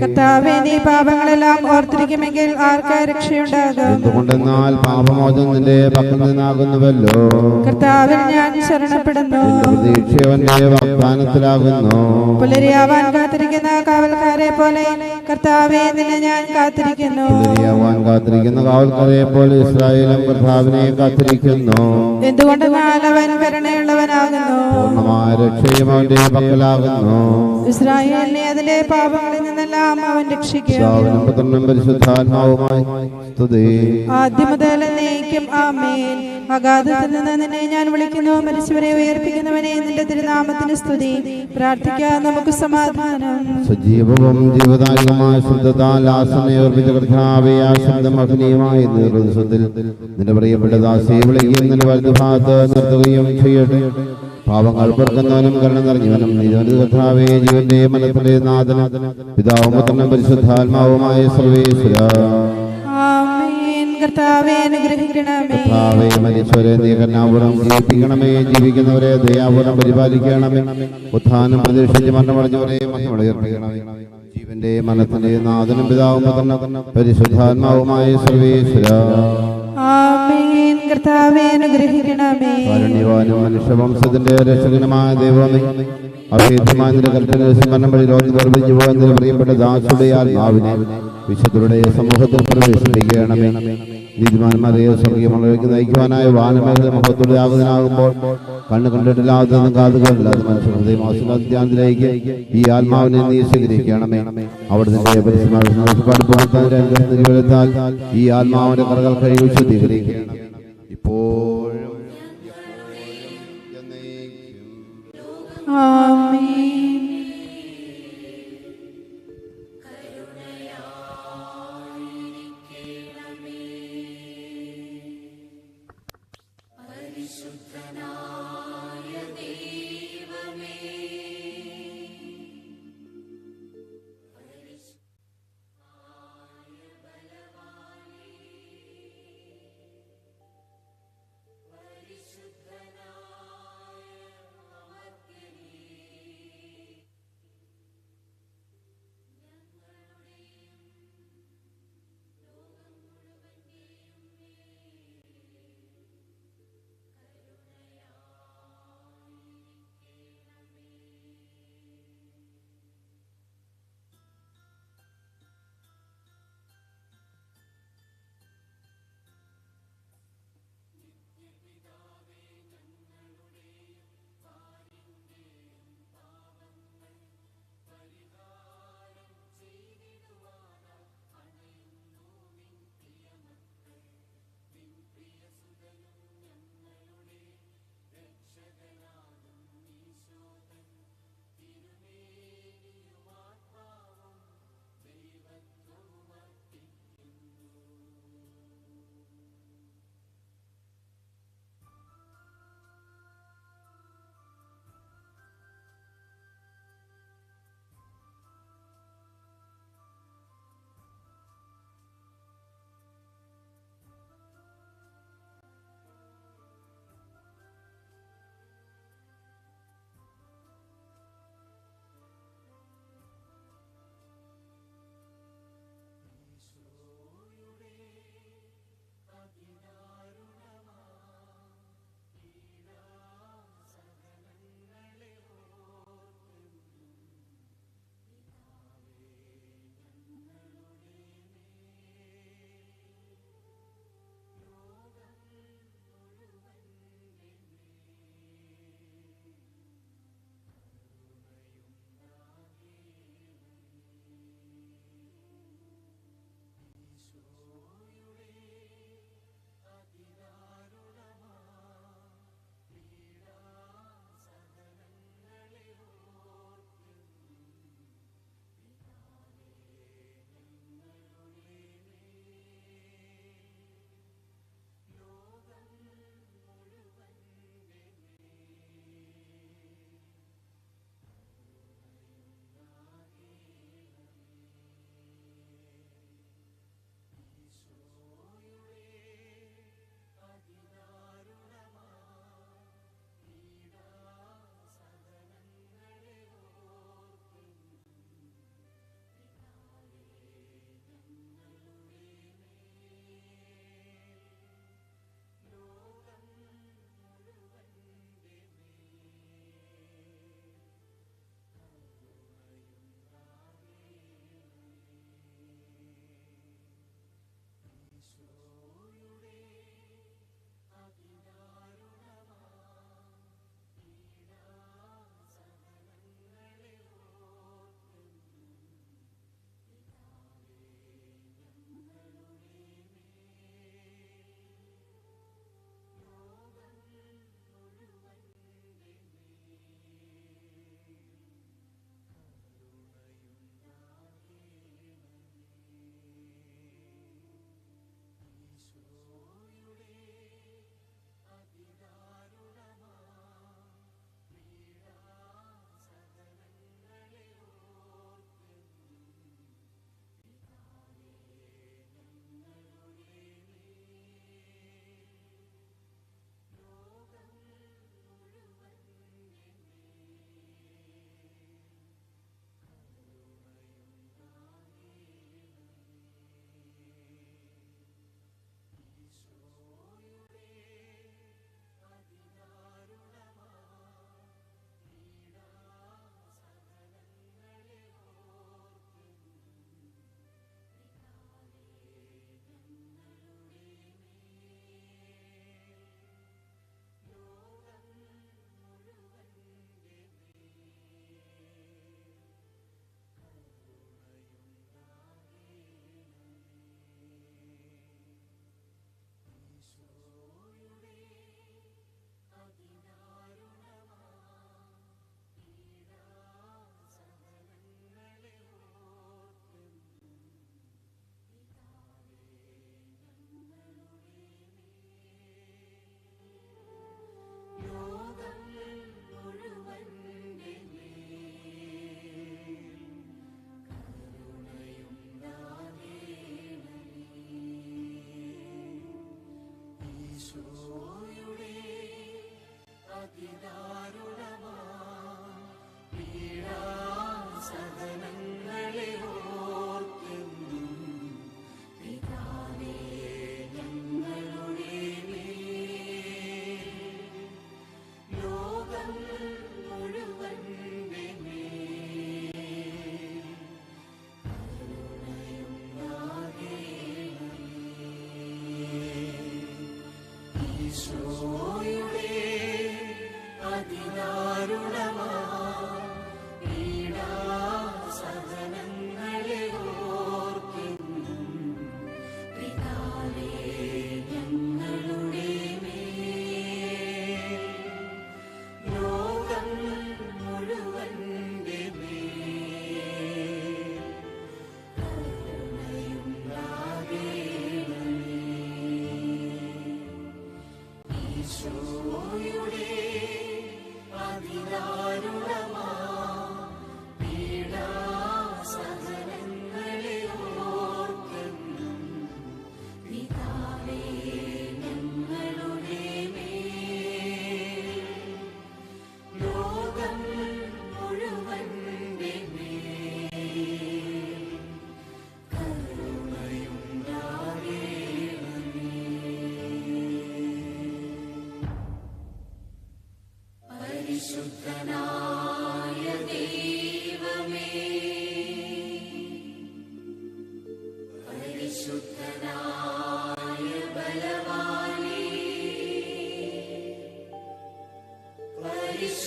കർത്താവേ, നീ പാപങ്ങളെല്ലാം ഓർത്തിരിക്കുമെങ്കിൽ ആർക്കാ രക്ഷയുണ്ടാകും? എന്തുകൊണ്ടെന്നാൽ പാപമോചനം നിന്റെ പക്കൽ നിന്നാകുന്നുവല്ലോ. കർത്താവിൽ ഞാൻ ശരണപ്പെടുന്നു, എന്റെ പ്രതീക്ഷ അവന്റെ വാഗ്ദാനത്തിലാകുന്നു. പുലരിയാവാൻ കാത്തിരിക്കുന്ന കാവൽക്കാരെ പോലെ കർത്താവേ നിന്നെ ഞാൻ കാത്തിരിക്കുന്നു. പുലരിയാവാൻ കാത്തിരിക്കുന്ന കാവൽക്കാരെ പോലെ ഇസ്രായേലും കർത്താവിനെ കാത്തിരിക്കുന്നു. എന്തുകൊണ്ടെന്നാൽ അവൻ കരുണയുള്ളവനാകുന്നു, പൂർണ്ണമായ രക്ഷയും അവന്റെ പക്കലാകുന്നു. ഇസ്രായേലിനെ അതിന്റെ പാപങ്ങളിൽ നിന്നെല്ലാം അവൻ രക്ഷിക്കും. പിതാവിനും പുത്രനും പരിശുദ്ധാത്മാവുമായി സ്തുതി. ആദ്യം മുതൽ എന്നേക്കും ആമേൻ. അഗാധത്തിൽ നിന്ന് നിന്നെ ഞാൻ വിളിക്കുന്നു, മരിച്ചവരെ ഉയർപ്പിക്കുന്നവനെ നിന്റെ തിരുനാമത്തിന് സ്തുതി. പ്രാർത്ഥിക്കാൻ നമുക്ക് സമാധാനം. സജീവവും ജീവദായകമായ ശബ്ദത്താൽ ആസനയോർപ്പിച്ച കർത്താവേ, ആ ശബ്ദം അഗ്നിയുമായി ദിവസത്തിൽ നിന്റെ പ്രിയപ്പെട്ട ദാസിയെ വിളിക്കുകയും നിന്റെ വലതുഭാഗത്ത് നിർത്തുകയും ചെയ്യട്ടെ. പാപങ്ങൾ പൊറുക്കുന്നവനും കരുണ നിറഞ്ഞവനും നീതിവന്റെ കർത്താവേ, ജീവന്റെ മനത്തിന്റെ നാഥനും പിതാവും പുത്രനും പരിശുദ്ധാത്മാവുമായ സർവേശ്വര. ആമേൻ. കർത്താവേ അനുഗ്രഹിക്കണമേ. കർത്താവേ, മരിച്ചവരെ നീ കരുണാപൂർവ്വം ജീവിപ്പിക്കണമേ. ജീവിക്കുന്നവരെ ദയാപൂർവ്വം പരിപാലിക്കണമേ. ഉത്ഥാനം പ്രതീക്ഷിച്ച് മരണമടഞ്ഞവരെ മഹിമയുയർപ്പിക്കണമേ. ജീവന്റെ മനത്തിന്റെ നാഥനും പിതാവും പുത്രനും പരിശുദ്ധാത്മാവുമായ സർവേശ്വര. ആമേൻ. കർത്താവേ അനുഗ്രഹിക്കണമേ. കാരുണ്യവാനും മനുഷ്യവംശത്തിന്റെ രക്ഷകനുമായ ദൈവമേ, അഭേദ്യമായ നിന്റെ കൽപ്പന സ്മരണം വഴി ലോകത്തിൽ നിർമ്മിച്ചു പോകുന്നതിന് പ്രിയപ്പെട്ട ദാസുടെ ആത്മാവിനെ വിശുദ്ധരുടെ സമൂഹത്തിൽ പ്രവേശിപ്പിക്കണമേ. നീതിമാന്മാരെ സ്വർഗീയമുള്ളവർക്ക് നയിക്കുവാനായ വാനമേഖല മഹത്വയുടെ ആകുന്നതിനാകുമ്പോൾ കണ്ണ് കണ്ടിട്ടില്ലാത്തതും കാതുകളില്ലാതെ മനുഷ്യ ഹൃദയം ആസ്വാദ്യാന്തിലേക്ക് ഈ ആത്മാവിനെ നീ സ്വീകരിക്കണമേ. അവിടുത്തെ പരിശുദ്ധത്താൽ ഈ ആത്മാവിന്റെ കറകൾ കഴിവ് ശുദ്ധീകരിക്കണം ഇപ്പോഴും ആമേൻ. പരിശുദ്ധനായ അമർത്യനേ,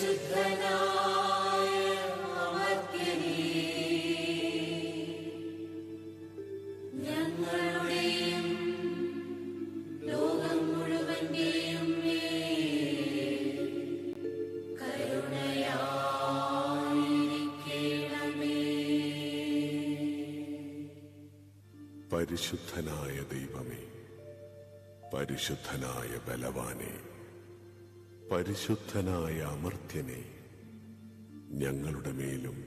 പരിശുദ്ധനായ അമർത്യനേ, ഞങ്ങളുടെയും ലോകം മുഴുവന്റെയും മേൽ കരുണയായിരിക്കണമേ. പരിശുദ്ധനായ ദൈവമേ, പരിശുദ്ധനായ ബലവാനെ, പരിശുദ്ധനായ അമർത്യനെ, ഞങ്ങളുടെ മേലും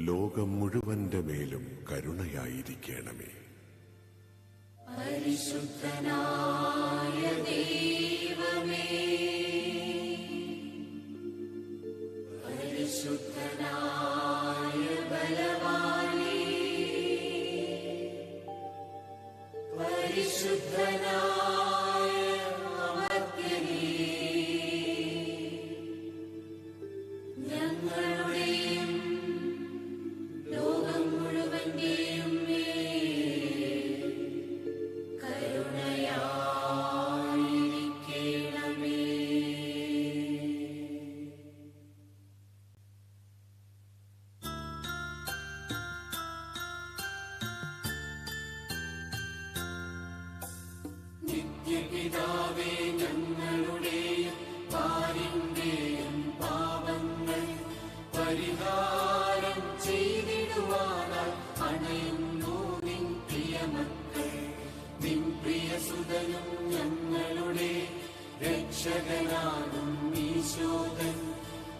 ലോകം മുഴുവന്റെ മേലും കരുണയായിരിക്കണമേ. പരിശുദ്ധനായ ദൈവമേ, പരിശുദ്ധനായ ബലവാനേ, പരിശുദ്ധനായ അമർത്യനേ, ഞങ്ങളുടെയും ലോകം മുഴുവന്റെയും മേൽ കരുണയായിരിക്കണമേ. നിത്യപിതാവേ, ഞങ്ങളുടെയും പാരിന്റെയും പാപങ്ങൾ പരിഹാരം ചെയ്തിടുവാനായി അണയുന്നു നിൻ പ്രിയമക്കൾ. നിൻ പ്രിയസുതനും ഞങ്ങളുടെ രക്ഷകനാകും ഈശോദൻ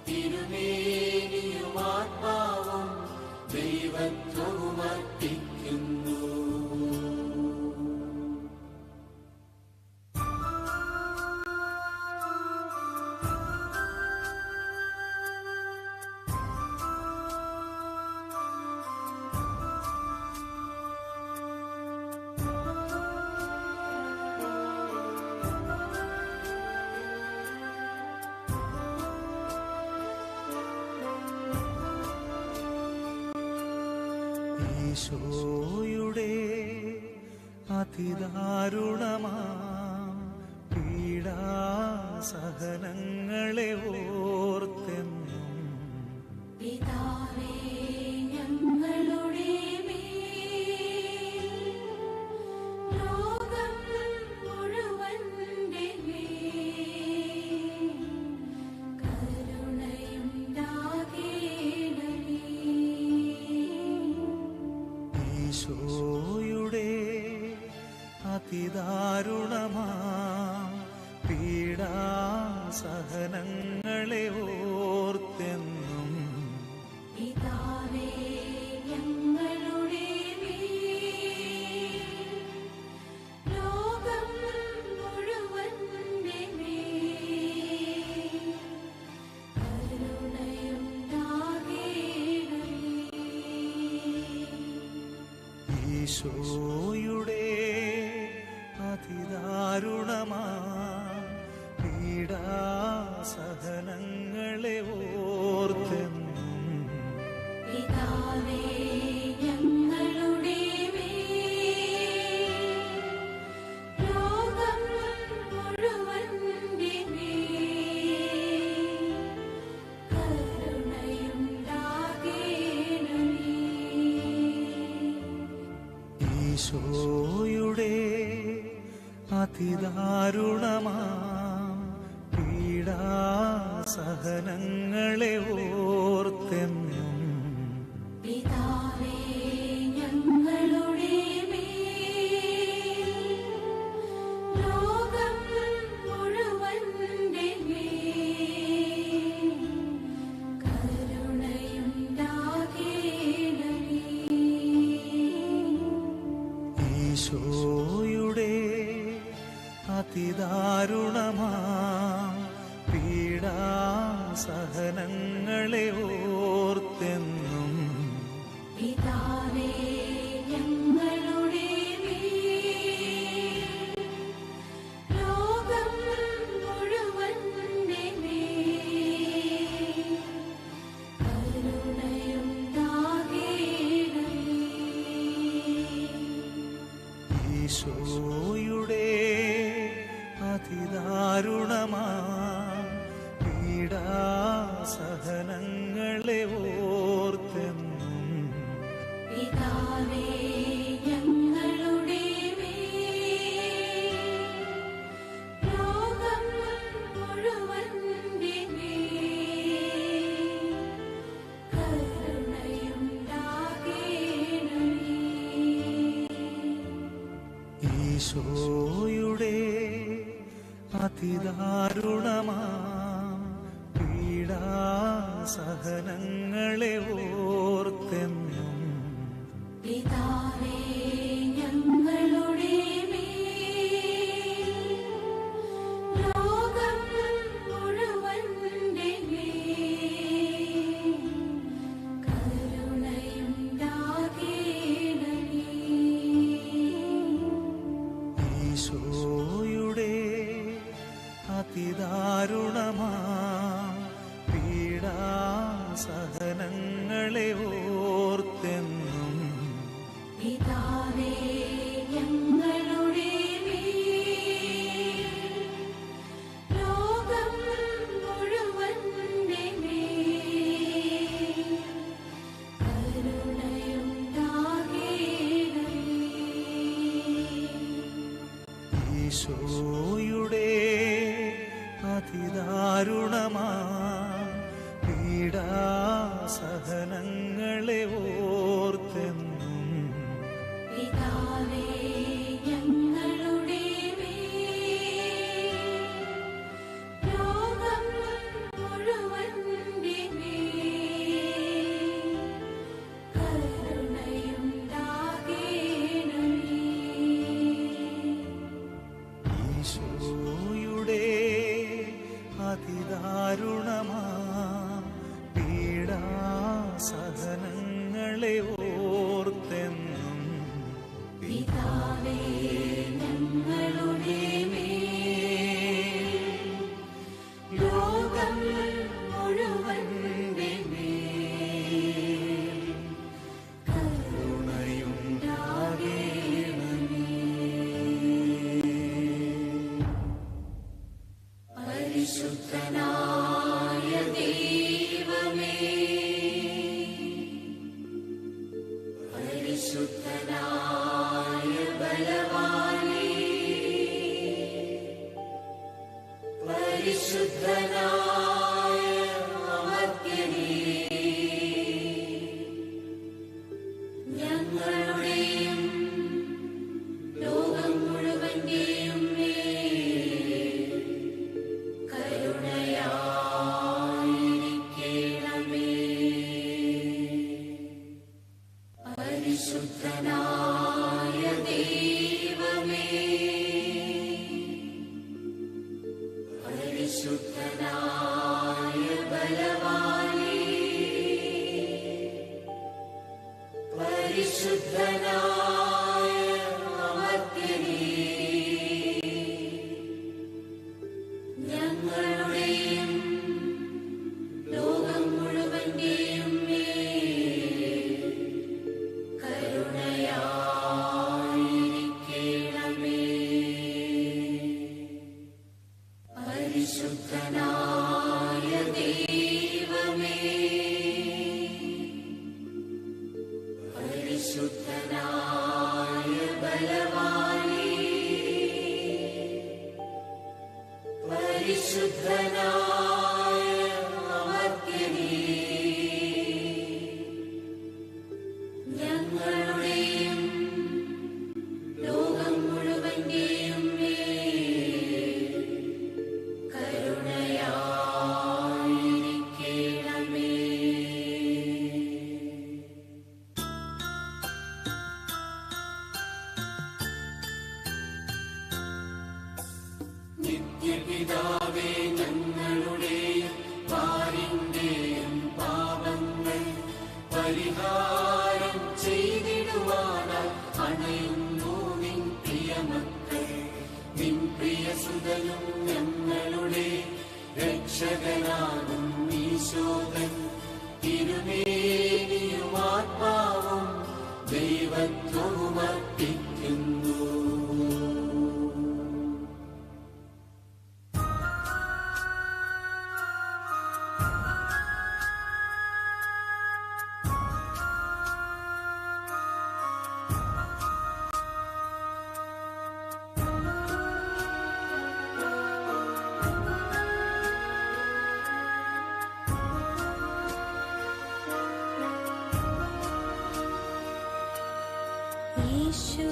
തിരുമേനിയും ആത്മാവും ദൈവത്വവും അർപ്പിക്കുന്നു. ഈശോയുടെ അതിദാരുണമാ പീഡാസഹനങ്ങളെ ഓർത്തെന്നും പിതാവേ, ഞങ്ങളുടെ മേൽ ലോകം മുഴുവന്റെ മേൽ കരുണയുണ്ടാകണമേ. ഈശോയുടെ അതിദാരുണമാ പീഡാസഹനങ്ങളെ ഓർത്തെന്നും പിതാവേ, ഞങ്ങളുടെ മേൽ ലോകം മുഴുവന്റെ മേൽ കരുണയുണ്ടാകണമേ. ഈശോയുടെ അതിദാരുണമാ പീഡാസഹനങ്ങളെ ഓർത്തെന്നും പിതാവേ, ഞങ്ങളുടെ മേൽ ലോകം മുഴുവന്റെ മേൽ കരുണയുണ്ടാകണമേ. ഈശോയുടെ അതിദാരുണമാ പീഡാസഹനങ്ങളെ ഓർത്തെന്നും പിതാവേ, ഞങ്ങളുടെ മേൽ ലോകം മുഴുവന്റെ മേൽ കരുണയുണ്ടാകണമേ. ഈശോയുടെ അതിദാരുണമാ പീഡാസഹനങ്ങളെ ഓർത്തെന്നും പിതാവേ, ഞങ്ങളുടെ മേൽ ലോകം മുഴുവന്റെ മേൽ കരുണയുണ്ടാകണമേ. ഈശോയുടെ അതിദാരുണമാ പീഡാ അതിദാരുണമാ പീഡാസഹനങ്ങളെ ഓർത്തെന്നും പിതാവേ ഞങ്ങളുടെ മേൽ ലോകം മുഴുവന്റെ മേൽ കരുണയുണ്ടാകേണമേ. ഈശോയുടെ അതിദാരുണമാ പീഡാസഹനങ്ങളെ ഓർത്തെന്നും പിതാവേ ഞങ്ങളുടെ മേൽ ലോകം മുഴുവന്റെ മേൽ കരുണയുണ്ടാകേണമേ. ഈശോയുടെ അതിദാരുണമാ പീഡാസഹനങ്ങളെ ഓർത്തെന്നും പിതാവേ ഞങ്ങളുടെ മേൽ ലോകം മുഴുവന്റെ മേൽ കരുണയുണ്ടാകേണമേ. ഈശോയുടെ അതിദാരുണമാ പീഡാസഹനങ്ങളെ ഓർത്തെന്നും പിതാവേ ഞങ്ങളുടെ മേൽ ലോകം മുഴുവന്റെ മേൽ കരുണയുണ്ടാകേണമേ. പരിശുദ്ധനായ ദൈവമേ, പരിശുദ്ധനായ ബലവാനേ, പരിശുദ്ധനായ അമർത്യനേ, ഞങ്ങളുടെയും ലോകം മുഴുവന്റെയും മേൽ കരുണയായിരിക്കണമേ. പരിശുദ്ധനായ ദൈവമേ, പരിശുദ്ധനായ ബലവാനേ, പരിശുദ്ധനായ അമർത്യനേ, ഞങ്ങളുടെയും ലോകം മുഴുവന്റെയും മേൽ കരുണയായിരിക്കണമേ. പരിശുദ്ധനായ ദൈവമേ, പരിശുദ്ധനായ ബലവാനേ, പരിശുദ്ധനായ അമർത്യനേ, ഞങ്ങളുടെയും ലോകം മുഴുവന്റെയും മേൽ കരുണയായിരിക്കണമേ. നിത്യപിതാവേ ഞങ്ങളുടെയും പാരിന്റെയും പാപങ്ങൾ പരിഹാരം ചെയ്തിടുവാനായി അണയുന്നു നിൻ പ്രിയമക്കൾ. നിൻ പ്രിയസുതനും ഞങ്ങളുടെ രക്ഷകനാകും ഈശോകൻ തിരുമേനിയും ആത്മാവും ദൈവത്വവും അർപ്പിക്കുന്നു. യേശു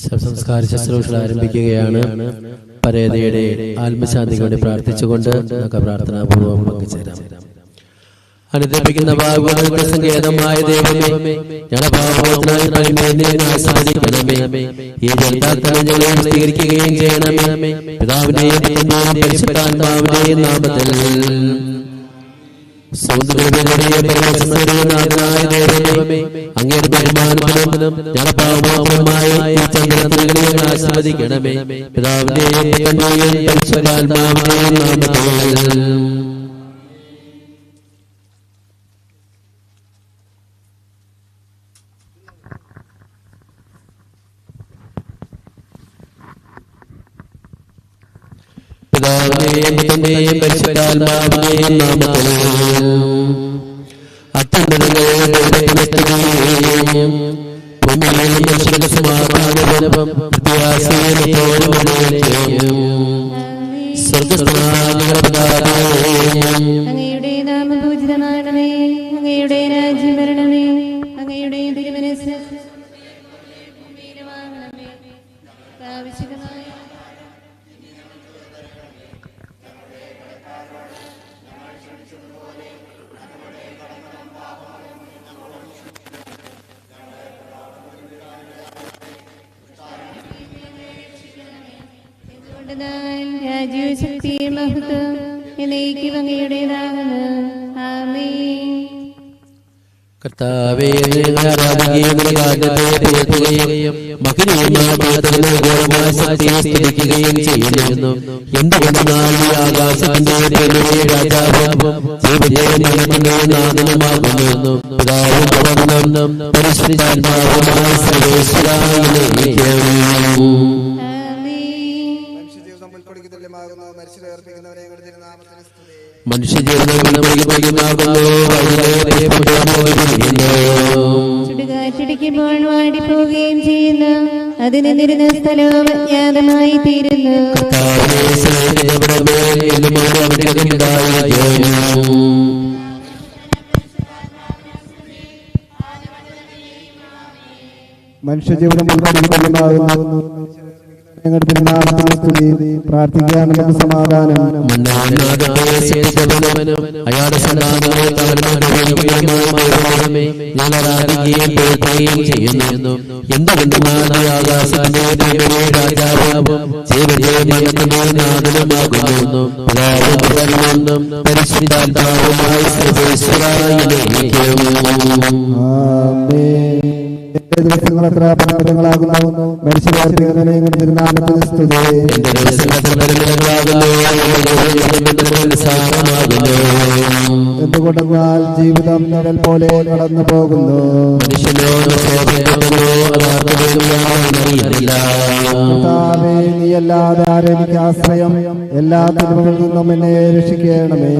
ശവസംസ്കാര ശുശ്രൂഷകൾ ആരംഭിക്കുകയാണ്. പരേതയുടെ ആത്മശാന്തിക്ക് വേണ്ടി പ്രാർത്ഥിച്ചുകൊണ്ട് നമുക്ക് പ്രാർത്ഥനാപൂർവ്വം പങ്കുചേരാം. അനുദപിക്കുന്ന ഭാഗവതങ്ങളുടെ സങ്കേതമായ ദൈവമേ, ഞങ്ങളുടെ പാപമോചനത്തിനായി ആസ്വദിക്കണമേ. ഈ ജനതാക്കളെ ഞങ്ങളെ സ്വീകരിക്കുകയും ചെയ്യണമേ. പിതാവിന്റെയും പുത്രന്റെയും പരിശുദ്ധാത്മാവിന്റെയും നാമത്തിൽ അങ്ങയുടെ ബഹുമാനത്തിനും ഞങ്ങളുടെ പാപമോചനമായ ഈ ചന്ദ്രത്തിനെ ആസ്വദിക്കണമേ. പിതാവിന്റെയും പുത്രന്റെയും പരിശുദ്ധാത്മാവിന്റെയും നാമത്തിൽ പിതാവിന്റെയും പരിശുദ്ധാത്മാവിന്റെയും നാമത്തിൽ അത്യുന്നതങ്ങളെയും അങ്ങയുടെ നാമം പൂജിതമാകണമേ. അങ്ങയുടെ രാജ്യം വരണമേ. അങ്ങയുടെ തിരുമനസ്സ് ആവശ്യമായ രാജ്യവും ശക്തിയും മഹത്വം എന്നേക്കും അങ്ങയുടേതാകുന്നു. ആമേൻ. കർത്താവേ, ആരാധിക്കുകയും ചെയ്യുന്നു. എന്തുകൊണ്ടെന്നാൽ ഈ ആകാശത്തിന്റെ രാജാവും നാഥനുമാകുന്നു. പിതാവും പുത്രനും പരിശുദ്ധാത്മാവുമായ സർവ്വേശ്വരായിരിക്കും. ചുടുകാറ്റടിക്കുമ്പോൾ വാടിപ്പോവുകയും ചെയ്യുന്നു. അതിന് നിരുന്ന സ്ഥലവും അജ്ഞാതമായി തീരുന്നു. മനുഷ്യജീവിതം പ്രാർത്ഥിക്കാൻ സമാധാനം. അയാളുടെ ചെയ്യുന്നു. എന്തുകൊണ്ടുമാണ് ആകാശത്തിന്റെ രാജാവും നാഥനുമാകുന്നു. പരിശുദ്ധാത്മാവുമായി ദിവസങ്ങളെത്ര പരമ്പരങ്ങളാകുന്നു. എന്തുകൊണ്ടെന്നാൽ ജീവിതം നിഴൽ പോലെ കടന്നു പോകുന്നു. നീയല്ലാതെ ആരെനിക്ക് ആശ്രയം. എല്ലാ തിന്മകളിൽ നിന്നും എന്നെ രക്ഷിക്കണമേ.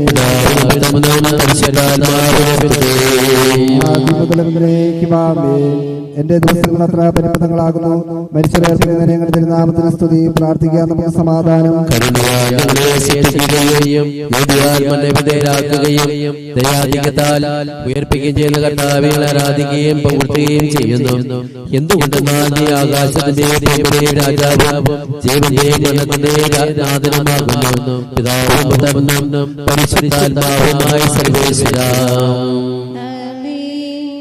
എന്റെ ദിവസങ്ങൾ അത്ര പരിമിതങ്ങളാകുന്നു. മരിച്ചവരെ ഞങ്ങളുടെ തിരുനാമത്തിന് സ്തുതി. പ്രാർത്ഥിക്കാൻ നമുക്ക് സമാധാനം. ഉയർപ്പിക്കുകയും ചെയ്യുന്ന കർത്താവെ ആരാധിക്കുകയും പ്രവർത്തിക്കുകയും ചെയ്യുന്നു. എന്തുകൊണ്ടെന്നാൽ നീ ആകാശത്തിന്റെ രാജാവും ജീവന്റെയും മരണത്തിന്റെയും നാഥനുമാകുന്നു. പിതാവും പുത്രനും പരിശുദ്ധാത്മാവുമായ സർവ്വേശ്വരാ,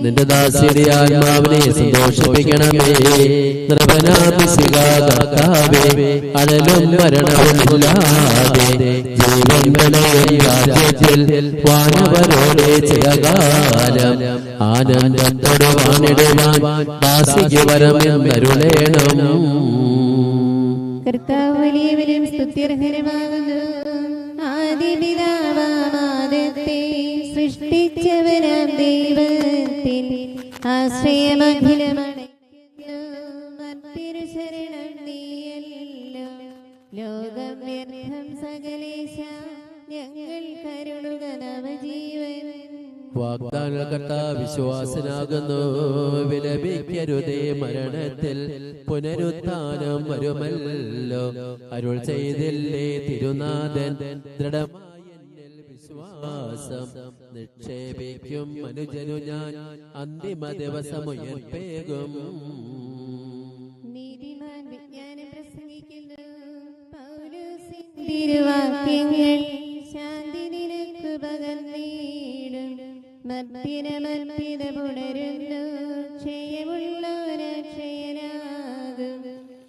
നിന്റെ ദാസിയുടെ ആത്മാവിനെ സന്തോഷിപ്പിക്കണമേ. കർത്താവേ, അഴലും മരണവുമില്ലാതെ ജീവൻ രാജ്യത്തിൽ വാനവരോടെ ചിരകാലം ആനന്ദത്തോടെ വാണിടുവാൻ ദാസിക്ക് വരമെന്നരുളേണം. കർത്താവ് വലിയവനും സ്തുത്യർഹനുമാകുന്നു. ആദിപിതാവാമാദത്തെ സൃഷ്ടിച്ചവനാം ദൈവത്തിൽ ആശ്രയമഖിലമണയ്ക്കുന്നു. മറ്റൊരു ശരണം നീയല്ലോ. ലോകം വ്യർത്ഥം സകലേശ, ഞങ്ങൾ കരുണുക നവജീവൻ. വാഗ്ദാനകർത്താ വിശ്വാസനാകുന്നു. വിലപിക്കരുതേ മരണത്തിൽ, പുനരുത്ഥാനം വരുമല്ലോ. അരുൾ ചെയ്തില്ലേ തിരുനാഥൻ, ദൃഢമായ വിശ്വാസം നിക്ഷേപിക്കും മനുജനു ഞാൻ. അന്തിമ ദിവസമുയർപ്പേകും. നീതിമാൻ തിരുവാക്യങ്ങൾ ശാന്തി നിനക്ക് പകർന്നീടും. മർത്യത പുണരുന്നു ക്ഷയമുള്ളൊരക്ഷയനാകും.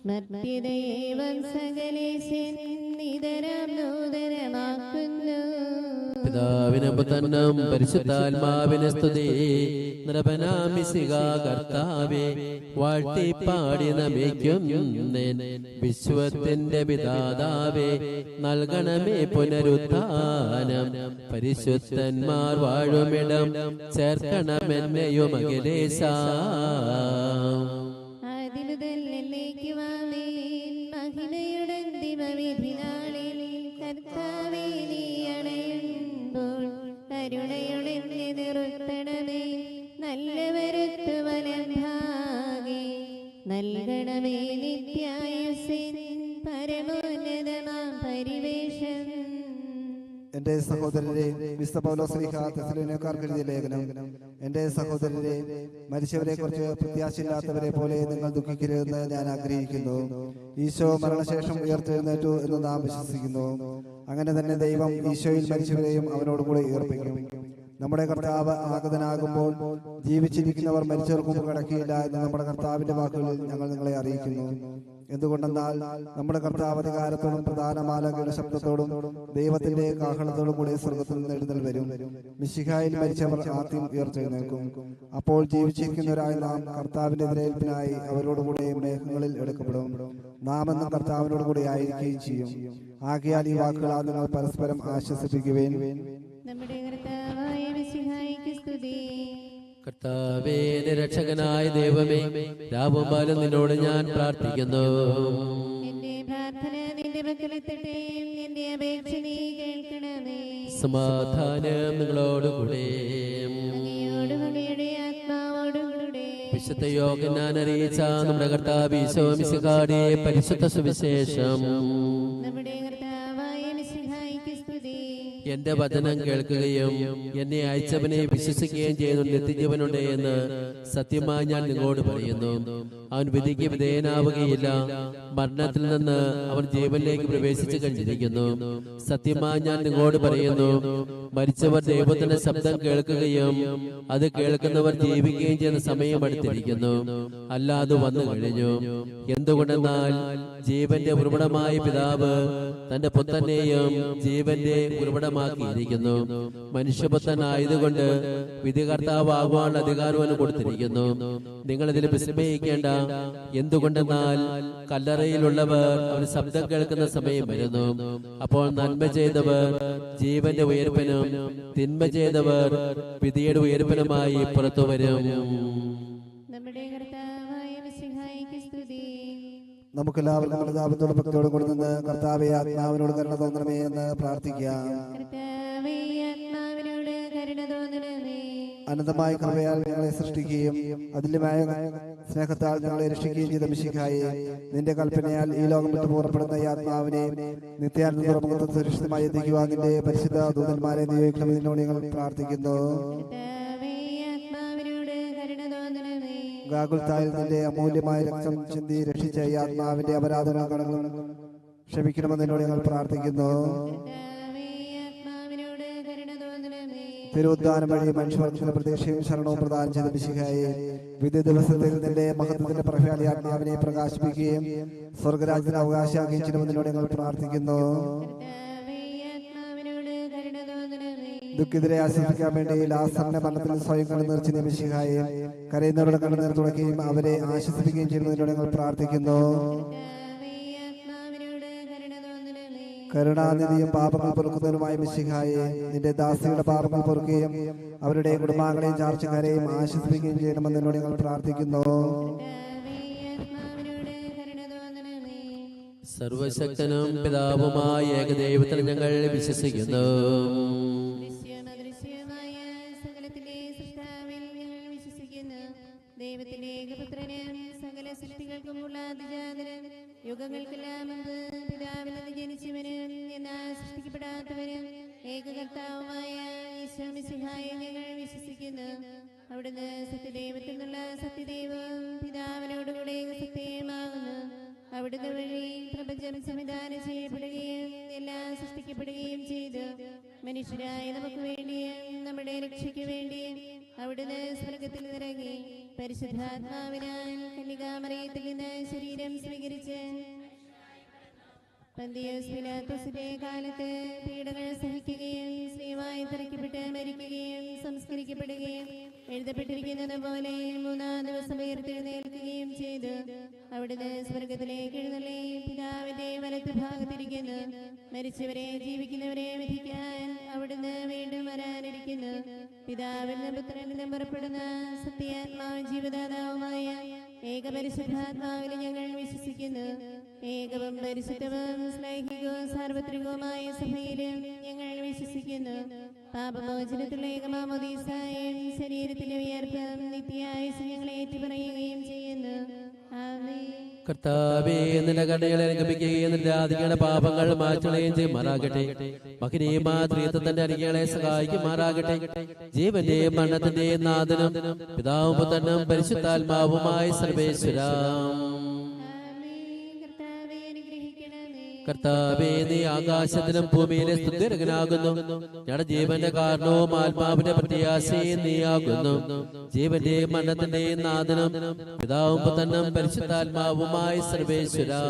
മർത്യതയേവം സകലേശൻ നിതരം നൂതനമാക്കുന്നു. പിതാവിനും പുത്രനും പരിശുദ്ധാത്മാവിന് സ്തുതി. നൃപനാമിശിഹ കർത്താവേ, വാഴ്ത്തിപ്പാടി നമിക്കുന്നേൻ. വിശ്വത്തിന്റെ പിതാതാവേ, നൽകണമേ പുനരുത്ഥാനം. പരിശുദ്ധന്മാർ വാഴുമിടം ചേർക്കണമെന്നെയും അഖിലേശ. ആദിമുതൽ എന്നേക്കുമാമേൻ. മഹിമയുടെ അന്തിമവിധി നാളിൽ കർത്താവേ നീ അണയുമ്പോൾ കരുണയുടെ നിർത്തണമേ. നല്ലവരുത്തു വലഭാഗേ നൽകണമേ നിത്യായുസ്സിൻ പരമോന്നതമാം പരിവേഷം. എന്റെ സഹോദരരെ, വിശുദ്ധ പൗലോസ്ലീഹ തെസ്സലോനിക്കർക്ക് എഴുതിയ ലേഖനം. എന്റെ സഹോദരരെ, മരിച്ചവരെ കുറിച്ച് പ്രത്യാശയില്ലാത്തവരെ പോലെ നിങ്ങൾ ദുഃഖിക്കരുതെന്ന് ഞാൻ ആഗ്രഹിക്കുന്നു. ഈശോ മരണശേഷം ഉയർത്തെഴുന്നേറ്റു എന്ന് നാം വിശ്വസിക്കുന്നു. അങ്ങനെ തന്നെ ദൈവം ഈശോയിൽ മരിച്ചവരെയും അവനോടുകൂടെ ഉയർപ്പിക്കും. നമ്മുടെ കർത്താവ് ആഗതനാകുമ്പോൾ ജീവിച്ചിരിക്കുന്നവർ മരിച്ചവർക്ക് മുമ്പ് കിടക്കിയില്ല എന്ന് നമ്മുടെ കർത്താവിന്റെ വാക്കുകളിൽ ഞങ്ങൾ നിങ്ങളെ അറിയിക്കുന്നു. എന്തുകൊണ്ടെന്നാൽ നമ്മുടെ കർത്താവ് അധികാരത്തോടും പ്രധാന മാലാഖയുടെ ശബ്ദത്തോടും ദൈവത്തിന്റെ കാഹളത്തോടും കൂടി സ്വർഗ്ഗത്തിൽ നിന്ന് എഴുന്നേൽ വരും. മിശിഹായിൽ മരിച്ചവർ ആദ്യം ഉയർത്തെഴുന്നേൽക്കും. അപ്പോൾ ജീവിച്ചിരിക്കുന്നവരായ നാം കർത്താവിന്റെ എതിരേൽപ്പിനായി അവരോടുകൂടെ മേഘങ്ങളിൽ എടുക്കപ്പെടും. നാം എന്നും കർത്താവിനോട് കൂടെ ആയിരിക്കുകയും ചെയ്യും. ആകയാൽ ഈ വാക്കുകളാൽ നിങ്ങൾ പരസ്പരം ആശ്വസിപ്പിക്കുവേൻ. നമ്മുടെ കർത്താവായ മിശിഹായ്ക്ക് സ്തുതി. കർത്താവേ, രക്ഷകനായ ദൈവമേ, രാവും പകലും നിന്നോട് ഞാൻ പ്രാർത്ഥിക്കുന്നു. എന്റെ പ്രാർത്ഥന നിന്റെ പക്കലെത്തട്ടെ. എന്റെ അപേക്ഷ നീ കേൾക്കണമേ. സമാധാനം നിങ്ങളോടുകൂടെ. അങ്ങയോടും അങ്ങയുടെ ആത്മാവോടും കൂടെ. വിശുദ്ധ യോഹന്നാൻ അറിയിച്ച നമ്മുടെ കർത്താവ് ഈശോ മിശിഹായുടെ പരിശുദ്ധ സുവിശേഷം. നമ്മുടെ കർത്താവായ മിശിഹായ്ക്ക് സ്തുതി. എന്റെ വചനം കേൾക്കുകയും എന്നെ അയച്ചവനെ വിശ്വസിക്കുകയും ചെയ്യുന്ന നിത്യജീവനുണ്ട് എന്ന് സത്യമായി ഞാൻ നിങ്ങളോട് പറയുന്നു. അവൻ വിധിക്ക് വിധേയനാവുകയില്ല. മരണത്തിൽ നിന്ന് അവൻ ജീവനിലേക്ക് പ്രവേശിച്ചു കഴിഞ്ഞിരിക്കുന്നു. സത്യമായി ഞാൻ നിങ്ങളോട് പറയുന്നു, മരിച്ചവർ ദൈവത്തിന്റെ ശബ്ദം കേൾക്കുകയും അത് കേൾക്കുന്നവർ ജീവിക്കുകയും ചെയ്യുന്ന സമയം അടുത്തിരിക്കുന്നു. അല്ലാതെ വന്നു കഴിഞ്ഞു. എന്തുകൊണ്ടെന്നാൽ ജീവന്റെ ഉറവിടമായ പിതാവ് തന്റെ പുത്രനെയും ജീവന്റെ ഉറവിടമാക്കിയിരിക്കുന്നു. മനുഷ്യപുത്രനായതുകൊണ്ട് വിധികർത്താവാകുവാനുള്ള അധികാരം അവന് കൊടുത്തിരിക്കുന്നു. നിങ്ങൾ ഇതിൽ വിസ്മയിക്കേണ്ട. എന്തുകൊണ്ടെന്നാൽ കല്ലറയിലുള്ളവർ അവന് ശബ്ദം കേൾക്കുന്ന സമയം വരുന്നു. അപ്പോൾ നന്മ ചെയ്തവർ ജീവന്റെ ഉയർപ്പിനും തിന്മ ചെയ്തവർ വിധിയുടെ ഉയർപ്പിനുമായി പുറത്തു വരും. നമ്മുടെ കർത്താവായ മിശിഹായ്ക്ക് സ്തുതി. നമുക്കെല്ലാവർക്കും അനുതാപത്തോടെ ഭക്തിയോടെ കൊടുത്ത് കർത്താവെ ആത്മാവിനോട് കരുണ തോന്നണമേ എന്ന് പ്രാർത്ഥിക്കാം. കർത്താവേ, ആത്മാവിനോട് കരുണ തോന്നണമേ. അനന്തമായ കൃപയാൽ ഞങ്ങളെ സൃഷ്ടിക്കുകയും അതുല്യമായ സ്നേഹത്താൽ ഞങ്ങളെ രക്ഷിക്കുകയും ചെയ്ത മിശിഹായെ, നിന്റെ കൽപ്പനയാൽ ഈ ലോകം വിട്ട് പുറപ്പെടുന്ന ഈ ആത്മാവിനെ നിത്യാനന്ദ സുരക്ഷിതമായി എത്തിക്കുവാൻ നിന്റെ പരിശുദ്ധ ദൂതന്മാരെ നിയോഗിക്കണമെന്ന് നിന്നോട് ഞങ്ങൾ പ്രാർത്ഥിക്കുന്നു. കർത്താവേ, ആത്മാവിനോട് കരുണ തോന്നണമേ. ഗാഗുൽത്തായിൽ നിന്റെ അമൂല്യമായ രക്തം ചിന്തി രക്ഷിച്ച ഈ ആത്മാവിന്റെ അപരാധങ്ങളും കടങ്ങളും ക്ഷമിക്കണമെന്ന് എന്നോട് ഞങ്ങൾ പ്രാർത്ഥിക്കുന്നു. തിരുവുദ്ധാനം വഴി മനുഷ്യവർഗത്തിന്റെ പ്രതീക്ഷയും ശരണവും പ്രദാനം ചെയ്ത മിശിഹായെ, വിധി ദിവസത്തിൽ നിന്റെ മഹത്വത്തിന്റെ പ്രഫാലി ആത്മാവിനെ പ്രകാശിപ്പിക്കുകയും സ്വർഗരാജ്യത്തിന് അവകാശമാക്കുകയും ചെയ്യണമെന്ന് എന്നോട് ഞങ്ങൾ പ്രാർത്ഥിക്കുന്നു. ദുഃഖിതരെ ആശ്വസിക്കാൻ വേണ്ടി ലാസറിന്റെ മരണത്തിൽ സ്വയം കണ്ണുനീർ ചിന്തിയ മിശിഹായെ, കരയുന്നവരുടെ കണ്ണുനീർ തുടക്കുകയും അവരെ ആശ്വസിപ്പിക്കുകയും ചെയ്യുന്നതിനോട് ഞങ്ങൾ പ്രാർത്ഥിക്കുന്നു. കരുണാനിധിയും പാപങ്ങൾ പൊറുക്കുന്നവരുമായ മിശിഹായെ, നിന്റെ ദാസിയുടെ പാപങ്ങൾ പൊറുക്കുകയും അവരുടെ കുടുംബാംഗങ്ങളെയും ചാർച്ചക്കാരെയും ആശ്വസിപ്പിക്കുകയും ചെയ്യണമെന്ന് എന്നോട് ഞങ്ങൾ പ്രാർത്ഥിക്കുന്നു. സർവശക്തനും പിതാവുമായ ഏകദൈവത്തിൽ ഞങ്ങൾ വിശ്വസിക്കുന്നു. ദൈവത്തിന്റെ ഏകപുത്രനും സകല സൃഷ്ടികൾക്കുമുള്ള അതിജാതനും യുഗങ്ങൾക്കെല്ലാം മുമ്പ് പിതാവിൽ നിന്ന് ജനിച്ചവനും എന്നാൽ സൃഷ്ടിക്കപ്പെടാത്തവനും ഏകകർത്താവുമായ ഈശോ മിശിഹായെ ഞങ്ങൾ വിശ്വസിക്കുന്നു. അവിടുന്ന് സത്യദൈവത്തിൽ നിന്നുള്ള സത്യദൈവവും പിതാവിനോടുകൂടെ സത്യമാകുന്നു. അവിടുന്ന് വഴി പ്രപഞ്ചം സംവിധാനം ചെയ്യപ്പെടുകയും എല്ലാം സൃഷ്ടിക്കപ്പെടുകയും ചെയ്തു. മനുഷ്യരായ നമുക്ക് വേണ്ടിയും നമ്മുടെ രക്ഷയ്ക്ക് വേണ്ടിയും അവിടുന്ന് സ്വർഗത്തിൽ ഇറങ്ങി പരിശുദ്ധാത്മാവിനാൽ കന്യകാമറിയത്തിൽ നിന്ന് ശരീരം സ്വീകരിച്ച് പന്തിയോസ് പിലാത്തോസിന്റെ കാലത്ത് പീഡകൾ സഹിക്കുകയും സ്ത്രീയുമായി തറയ്ക്കപ്പെട്ട് മരിക്കുകയും സംസ്കരിക്കപ്പെടുകയും എഴുതപ്പെട്ടിരിക്കുന്നത് പോലെ 3-ാം ദിവസം ഉയർത്തെഴുന്നേൽക്കുകയും ചെയ്തു. അവിടുന്ന് സ്വർഗത്തിലേക്ക് എഴുന്നള്ളി പിതാവിന്റെ വലത്ത് ഭാഗത്തിരിക്കുന്നു. മരിച്ചവരെ ജീവിക്കുന്നവരെ വിധിക്കാൻ അവിടുന്ന് വീണ്ടും വരാനിരിക്കുന്നു. പിതാവിൽ നിന്ന് പുത്രനിൽ നിന്നും പുറപ്പെടുന്ന സത്യാത്മാവും ജീവദാതാവുമായ ഏകപരിശുദ്ധാത്മാവിൽ ഞങ്ങൾ വിശ്വസിക്കുന്നു. ഏകവും പരിശുദ്ധവും ശ്ലൈഹികവും സാർവത്രികവുമായ സഭയിലും ഞങ്ങൾ വിശ്വസിക്കുന്നു. പാപമോചനത്തിലുള്ള ഏകമാമോദീസായും ശരീരത്തിലെ ഉയർപ്പും നിത്യായുസ് ഞങ്ങൾ ഏറ്റുപറയുകയും ചെയ്യുന്നു. ആമേൻ. കർത്താവേ, നിന്റെ കണ്ണുകളെ അനുഗമിക്കുകയും നിന്റെ ആദികളുടെ പാപങ്ങൾ മാറ്റുകയും ചെയ്യുമാറാകട്ടെ. മകനെയും ത്രിത്വത്തിന്റെ അനുകളെ സഹായിക്കുമാറാകട്ടെ. ജീവന്റെയും മരണത്തിന്റെയും നാഥനും പിതാവും പുത്രനും പരിശുദ്ധാത്മാവുമായ സർവേശ്വരാ. കർത്താവേ, നീ ആകാശത്തിലും ഭൂമിയിലെ സ്തുത്യർഹനാകുന്നു. ഞങ്ങളുടെ ജീവന്റെ കാരണവും ആത്മാവിന്റെ പ്രത്യാശയും നീയാകുന്നു. ജീവന്റെയും മരണത്തിന്റെയും നാഥനും പിതാവും പുത്രനും പരിശുദ്ധാത്മാവുമായ സർവേശ്വരാ.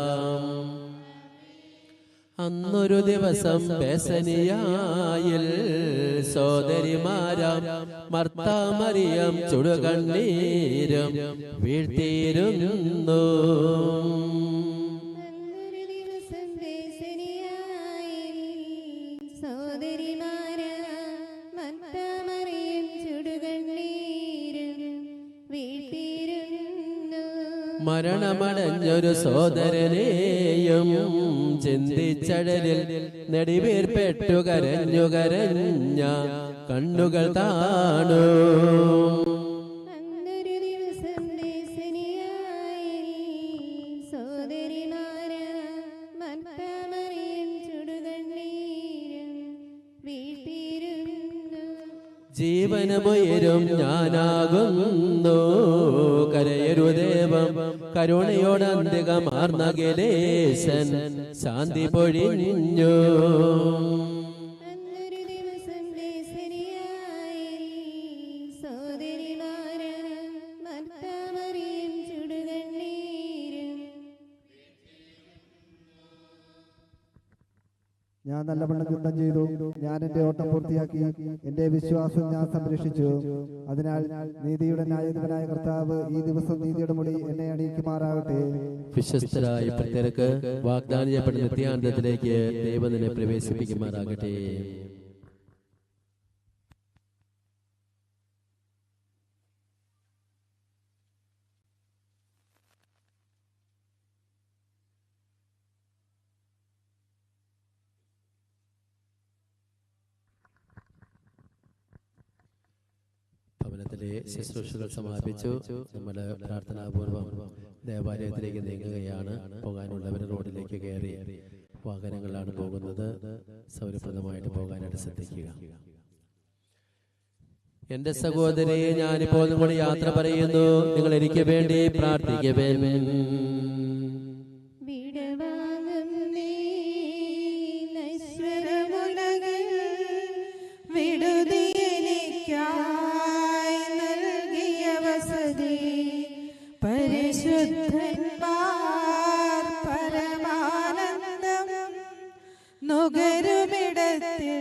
അന്നൊരു ദിവസം ബേസനിയായിൽ സോദരിമാരാം മർത്താ മറിയം ചുടുകണ്ണീരും വീഴ്ത്തിയിരുന്നു. മരണമടഞ്ഞൊരു സോദരനെയും ചിന്തിച്ചടലിൽ നെടിവേർപ്പെട്ടു കരഞ്ഞു കരഞ്ഞ കണ്ണുകൾ താണു. ജീവനമുയരും ഞാനാകുന്നു, കരയരുദേവം കരുണയോടന്തികമാർന്ന ഗലേശൻ ശാന്തി പൊഴിഞ്ഞു. ഞാൻ നല്ലവണ്ണം യുദ്ധം ചെയ്തു, ഞാൻ എന്റെ ഓട്ടം പൂർത്തിയാക്കി, എന്റെ വിശ്വാസം ഞാൻ സംരക്ഷിച്ചു. അതിനാൽ നീതിയുടെ ന്യായാധിപനായ കർത്താവ് ഈ ദിവസം നീതിയുടെ മുടി എന്നെ അണിയിക്കുമാറാകട്ടെ. വിശ്വസ്തരായ ഭക്തർക്ക് വാഗ്ദാനം ചെയ്യപ്പെടുന്ന നിത്യാനന്ദത്തിലേക്ക് ദൈവം നിന്നെ പ്രവേശിപ്പിക്കുമാറാകട്ടെ. ഭവനത്തിലെ ശുശ്രൂഷകൾ സമാപിച്ചു. നമ്മൾ പ്രാർത്ഥനാപൂർവം ദേവാലയത്തിലേക്ക് നീങ്ങുകയാണ്. പോകാനുള്ളവർ റോഡിലേക്ക് കയറി വാഹനങ്ങളാണ് പോകുന്നത്. സൗകര്യപ്രദമായിട്ട് പോകാനായിട്ട് ശ്രദ്ധിക്കുക. എന്റെ സഹോദരിയെ, ഞാനിപ്പോൾ നിങ്ങളോട് യാത്ര പറയുന്നു. നിങ്ങൾ എനിക്ക് വേണ്ടി പ്രാർത്ഥിക്കുവേൻ. പരിശുദ്ധന്മാർ പരമാനന്ദം നുകരുമിടത്തിൽ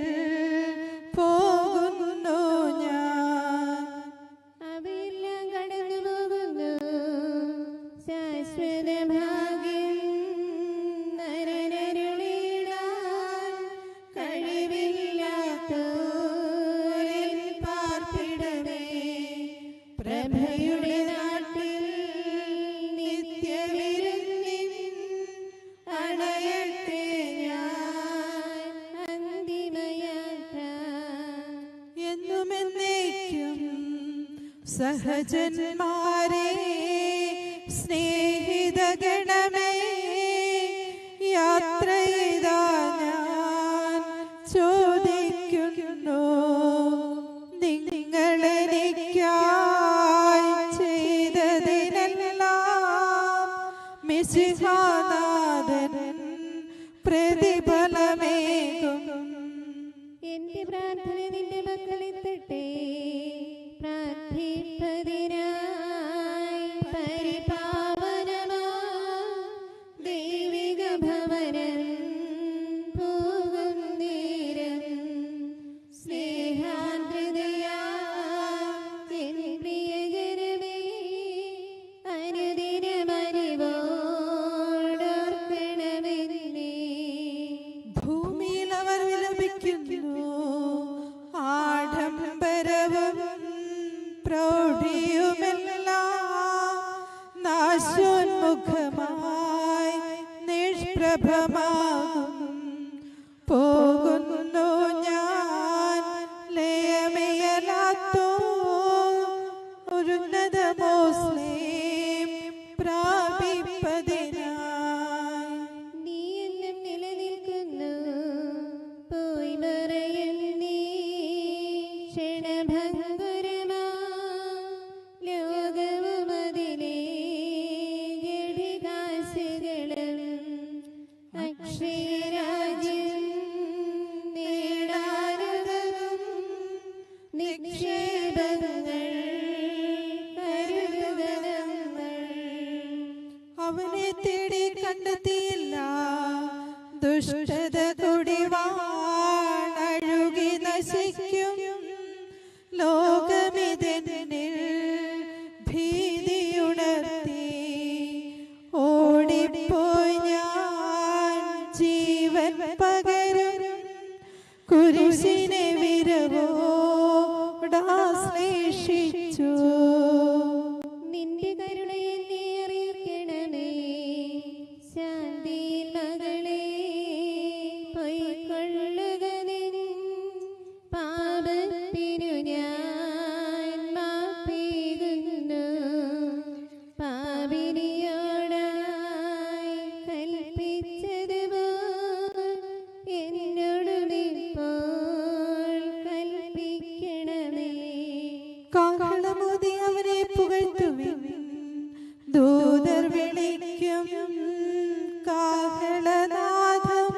പോകുന്നു ഞാൻ. അവയെല്ലാം കടന്നു പോകുന്നു. ശാശ്വത ഭാഗ്യം നരനരുളിടാൻ കഴിവില്ലാത്തോരിൽ പാർപ്പിടമേ. പ്രഭയുടെ നാട്ടിൽ നിത്യവിരുന്നിൻ അണയട്ടെ ഞാൻ. അന്തിമയാത്ര എന്നുമെന്നേക്കും സഹജന്മാരെ സ്നേഹിതഗണമേ, യാത്ര ചെയ്താ ഞാൻ ചോദിക്കുന്നു, നിങ്ങളെനിക്കായി ചെയ്തതിനെല്ലാം മിശിഹാ പരിപാവനമാ ദൈവിക ഭവനം പോകും നേരം സ്നേഹാർദ്രതയാ എൻ പ്രിയജനമേ അനുദിനമറിവോടോർക്കണമെന്നേ. ഭൂമിയിൽ അവർ വിലപിക്കുന്നു, ആഡംബരവും പ്രൗഢിയുമെല്ലാം നാശോന്മുഖമായി നിഷ്പ്രഭമാകും. പോകുന്നു ഞാൻ ലയമേലാത്തോ ഉന്നതമോസ്ലേം പ്രാപിപ്പതിനായി. നീ എന്നും നിലനിൽക്കുന്നു, പോയി മറയുന്നേ. ക്ഷണഭംഗുരമാ ലോകവും അതിലെ ജഡികാശകളും അക്ഷയരാജ്യം നേടാനുതകും നിക്ഷേപങ്ങൾ കരുതുക നമ്മൾ. അവനെ തേടി കണ്ടെത്തിയില്ല, ദുഷ്ടത കുടിവാണഴുകി നശിക്കും. ലോകമിതെന്നിൽ ഭീതിയുണർത്തി, ഓടിപ്പോയി ഞാൻ ജീവൻ പകരും. കുരിശിനെ വിരവോടാശ്ലേഷിച്ചു. നിന്റെ കരുണയെ നീ അറിയിക്കണമേ, ശാന്തിയിൽ മകളെ പൊയ്ക്കൊള്ളുക നിൻ. പാപത്തിനു ഞാൻ മാപ്പേകുന്നു, പാപിനിയോടായി കൽപ്പിച്ചതുപോൽ എന്നോടുമിപ്പോൾ കൽപ്പിക്കണമേ. കാഹളമോതി അവനെ പുകഴ്ത്തുവിൻ, ദൂതർ വിളിക്കും കാഹളനാദം.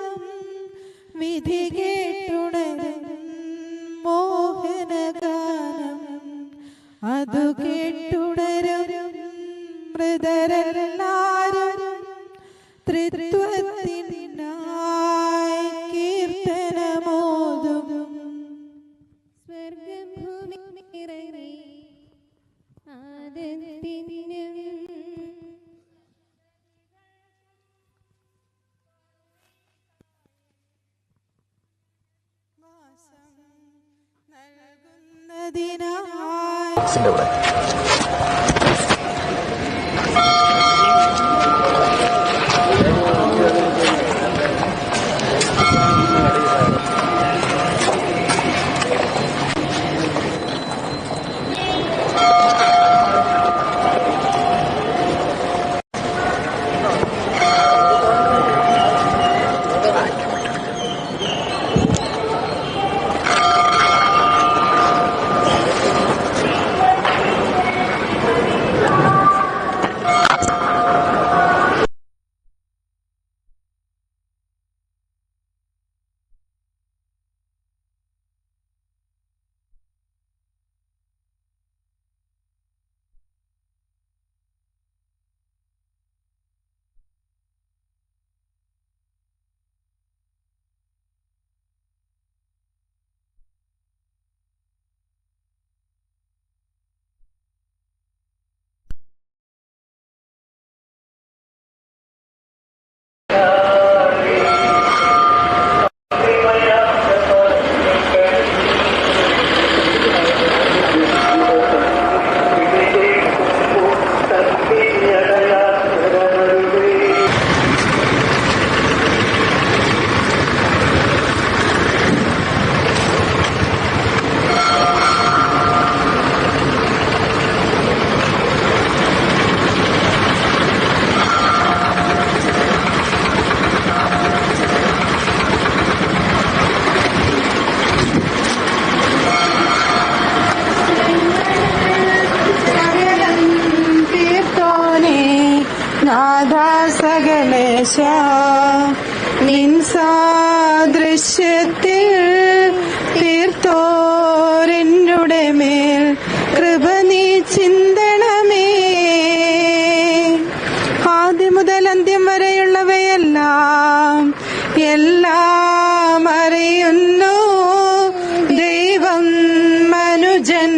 വിധി കേട്ടുണരും മോഹനഗാനം, അതു കേട്ടുണരും മൃതരെല്ലാരും. ത്രിത്വത്തിനായി കീർത്തനമോതും. സ്വർഗ്ഗം ഭൂമി ഇറങ്ങി ആദത്തിനും നൽകുന്നതിനായി സകലേശ നിൻ സാദൃശ്യത്തിൽ തീർത്തോരെന്നുടെ മേൽ കൃപ നീ ചിന്തണമേ.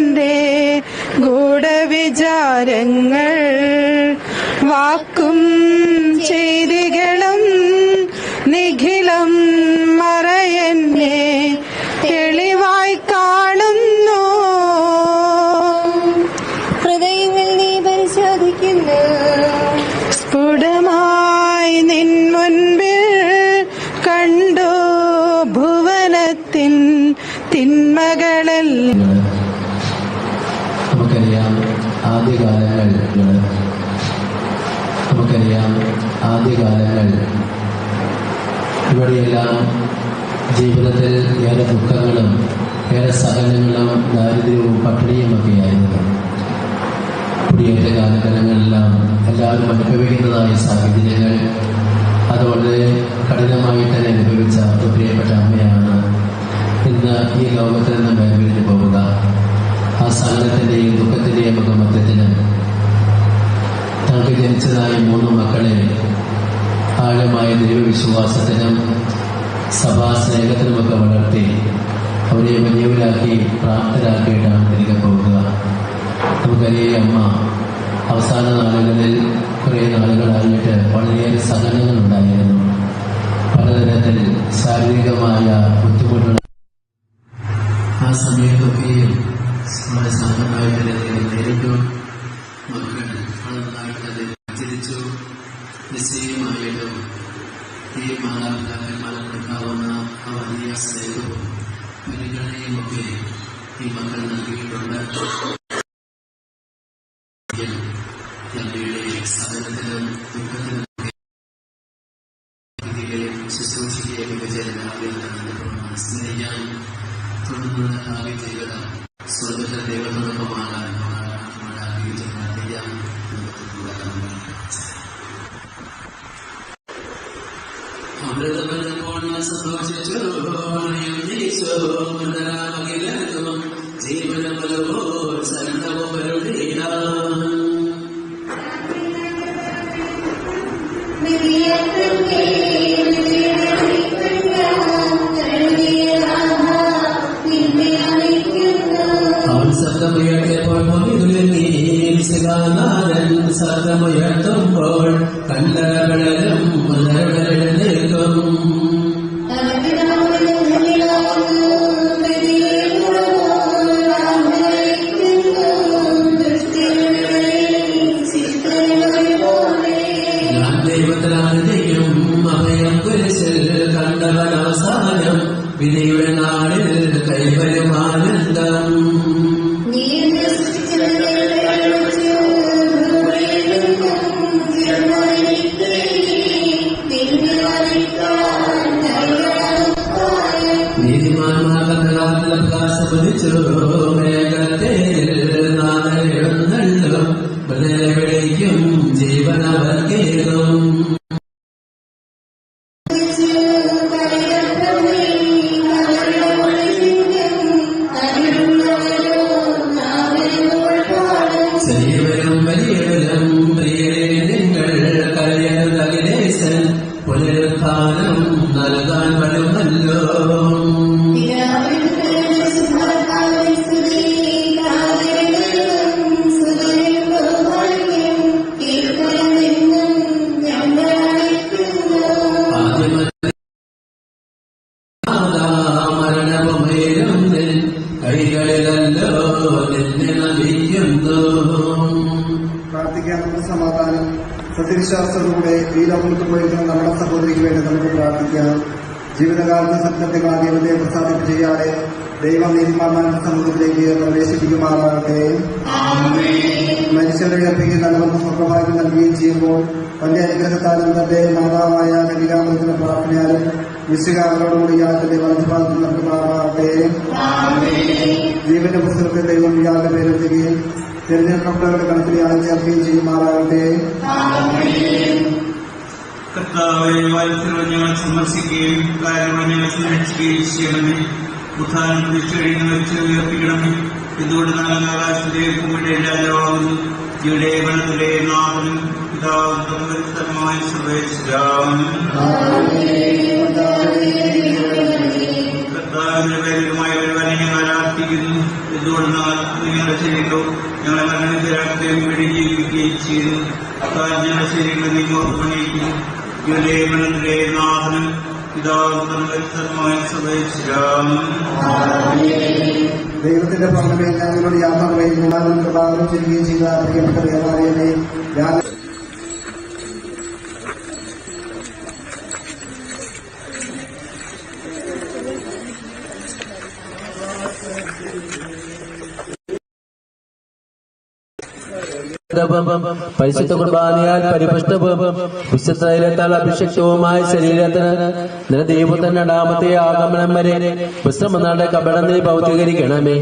എൻ്റെ ഗൂഢവിചാരങ്ങൾ വാക്കും ചെയ്തികളും നിഖിലം മറയെന്നെ തെളിവായി കാണുന്നു. ഹൃദയങ്ങൾ നീ പരിശോധിക്കുന്നു. സ്ഫുടമായി നിൻ മുൻപിൽ കണ്ടു ഭുവനത്തിൻ തിന്മകളെല്ലാം. നമുക്കറിയാം ആദ്യകാലങ്ങൾ ഇവിടെയെല്ലാം ജീവിതത്തിൽ ഏറെ ദുഃഖങ്ങളും ഏറെ സഹനങ്ങളും ദാരിദ്ര്യവും പട്ടിണിയുമൊക്കെയായിരുന്നു. കുടിയേറ്റ കാലഘട്ടങ്ങളിലെല്ലാം എല്ലാവരും അനുഭവിക്കുന്നതായ സാഹചര്യങ്ങൾ അതുകൊണ്ട് കഠിനമായി തന്നെ അനുഭവിച്ച പ്രിയപ്പെട്ട അമ്മയാണ് ഇന്ന് ഈ ലോകത്തിൽ നിന്ന് വേർപിരിഞ്ഞു പോവുക. ആ സഹനത്തിൻ്റെയും ദുഃഖത്തിൻ്റെയും ഒക്കെ മധ്യത്തിന് തങ്ങൾക്ക് ജനിച്ചതായ 3 മക്കളെ ആഴമായ ദൈവവിശ്വാസത്തിനും സഭാസ്നേഹത്തിനുമൊക്കെ വളർത്തി അവരെ വലിയവരാക്കി പ്രാപ്തരാക്കിയിട്ടാണ് തിരികെ പോവുക. നമുക്കറിയാം അമ്മ അവസാന നാളുകളിൽ കുറേ നാളുകളായിട്ട് വളരെയേറെ സഹനങ്ങളുണ്ടായിരുന്നു. പലതരത്തിൽ ശാരീരികമായ ബുദ്ധിമുട്ടുകൾ ആ സമയത്തൊക്കെയും വളരെ സാധനമായിട്ട് നേരിട്ടു. മക്കൾ നന്നായിട്ട് തന്നെ ആചരിച്ചു. നിശ്ചയമായിട്ടും ഈ മാതാപിതാക്കന്മാർക്ക് കൊടുക്കാവുന്ന ആ വലിയ സ്നേഹവും പരിഗണനയും ഒക്കെ ഈ മക്കൾ നൽകിയിട്ടുണ്ട്. ഞങ്ങളുടെ സഹനത്തിനും ദുഃഖത്തിനും ശുശ്രൂഷിക്കുകയും സ്നേഹിക്കാൻ തുടർന്നുള്ള ഭാവി ജീവിതം സ്വർഗത്തിലെ ദൈവത്തോടൊപ്പമാകാൻ അമൃതബന്ധപ്പോൾ സന്തോഷിച്ചു ജീവനമലവോ സന്നദ്ധവും ശബ്ദമുയർത്തുമ്പോൾ കണ്ടകളും നിൽക്കും. ഞാൻ ദൈവത്തിലാണെങ്കിലും അഭയം കുരിശിൽ കണ്ടവൻ അവസാനം വിധിയുടെ നാളിൽ കൈവരുമാനന്ദം. നീതിമാന്മാർക്കു പ്രകാശപതിച്ചു മേഘത്തിൽ നാളെഴുന്നള്ളും വിളിക്കും ജീവനവർക്കേകും. ചെറിയവരും വലിയവരും പ്രിയരെ നിങ്ങൾ കരയരുതകിലേശൻ പുനരുത്ഥാനം നൽകാൻ വരുമല്ലോ. മരണവുമേലും കൈകളിലല്ലോ നിന്നെ നമിക്കുന്നു. പ്രാർത്ഥിക്കാൻ നമുക്ക് സമാധാനം സത്യവിശ്വാസത്തോടെ ഈ ലോകത്ത് പോയിരുന്ന നമ്മുടെ സഹോദരിക്ക് വേണ്ടി നമുക്ക് പ്രാർത്ഥിക്കാം. ജീവിതകാലത്ത് സത്യത്തെ ദൈവത്തെ പ്രസാദിപ്പിക്കാതെ ദൈവം നീതിമാന്മാരുടെ സമൂഹത്തിലേക്ക് പ്രവേശിപ്പിക്കുമാറാകട്ടെ. മനുഷ്യരുടെ അർപ്പിക്കുന്ന നമുക്ക് സ്വർഗഭാഗ്യം നൽകുകയും ചെയ്യുമ്പോൾ തന്റെ അനുഗ്രഹത്താലും തന്റെ മാതാവായ കന്യകാമൃതത്തിന്റെ പ്രാർത്ഥനയാലും വിശുകാരോടുകൂടി യാതൊരു വലതുഭാഗത്ത് നൽകുമാറാകട്ടെ. ജീവന്റെ പുസ്തകത്തെ ദൈവം ഇയാളുടെ പേരെഴുതുകയും തിരഞ്ഞെടുക്കപ്പെട്ടവരുടെ കണക്കിൽ ആൾ ചേർക്കുകയും ചെയ്യുമാറാകട്ടെ. കർത്താവെ വാത്സല്യം ഞങ്ങൾ സന്ദർശിക്കുകയും കാര്യങ്ങൾ ഞങ്ങൾ സംരക്ഷിക്കുകയും ചെയ്യണമേ. ഉത്ഥാനം തിരിച്ചഴിഞ്ഞ് വെച്ച് ഉയർപ്പിക്കണമേ. ഇതുകൊണ്ട് നല്ല ആകാശത്തിലെ ഭൂമിയുടെ രാജാവാകുന്നു. ഇവിടെ ഗണത്തിലെ നാഥനും പിതാവും തമ്മിൽ സർവേശ്വരാമനും കർത്താവിന്റെ പേരുമായി ഒരു വനെ ആരാധിക്കുന്നു. എന്തുകൊണ്ടാൽ നിങ്ങളുടെ ശരീരവും ഞങ്ങളെ മരണത്തിലാക്കുകയും വേണ്ടി ജീവിക്കുകയും ചെയ്തു. ഞങ്ങളുടെ ശരീരങ്ങളെ നിങ്ങൾ ഓർപ്പണിക്കും. ഇവരുടെ മരണത്തിലെ നാഥനും പിതാവും ദൈവത്തിന്റെ ഭവനമേ ഞങ്ങളുടെ യാത്രയും പ്രഭാവം ചെയ്യുകയും ചെയ്ത പ്രിയപ്പെട്ട ദേവാലയമേ പരിശുദ്ധ കുർബാനയാൽ പരിപുഷ്ടവും വിശുദ്ധത്താൽ അഭിഷേകവുമായ ശരീരത്തിന് ദൈവത്തിന്റെ രണ്ടാമത്തെ ആഗമനം വരെ വിശ്രമനാളുടെ കപടം നീ ഭൗതികരിക്കണമേ.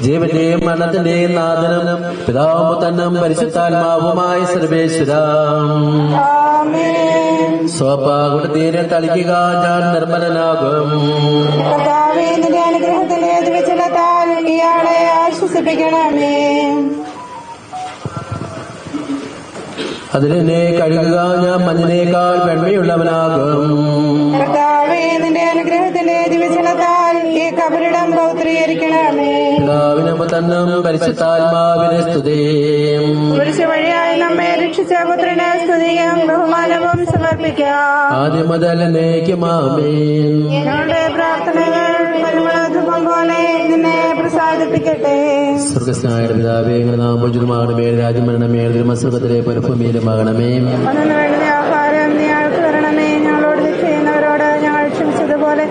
ജീവന്റെയും മരണത്തിന്റെയും നാഥനും പിതാവും തന്നും പരിശുദ്ധാത്മാവുമായ സർവേശ്വര സ്വപാകുടതീരെ തളിക്കുക, ഞാൻ നിർമ്മലനാകും. അനുഗ്രഹത്തിന്റെ വിചലത്താൽ ഇയാളെ ആശ്വസിപ്പിക്കണമേ. അതിനെ കഴുകുക, ഞാൻ മഞ്ഞിനേക്കാൾ വെണ്മയുള്ളവനാകും. കർത്താവേ, നിന്റെ അനുഗ്രഹത്തിന്റെ ദിവസത്താൽ ഈ കബറിടം പൗത്രീകരിക്കണമേ. പിതാവിനും തന്നും പരിശുദ്ധാത്മാവിനെ സ്തുതിയും. വഴിയായി നമ്മെ രക്ഷിച്ച പുത്രന് സ്തുതിയും ബഹുമാനവും സമർപ്പിക്കാം. ആദ്യം മുതൽ എന്നേക്കുമാമേൻ. ഞങ്ങളുടെ പ്രാർത്ഥനകൾ പരിമളധൂപം പോലെ നിന്നെ പ്രസാദിപ്പിക്കട്ടെ. സ്വർഗസ്നായ പിതാവേ, നാമോചിതമാകണമേ. രാജ്യമരണമേ. മസ്വർഗത്തിലെ പുരഭൂമിയിലുമാകണമേ. അന്നു വേണ്ട ആഹാരം നീ ഞങ്ങൾക്ക് തരണമേ. ഞങ്ങളോട് ചെയ്യുന്നവരോട് ഞങ്ങൾ ക്ഷമിച്ചതുപോലെ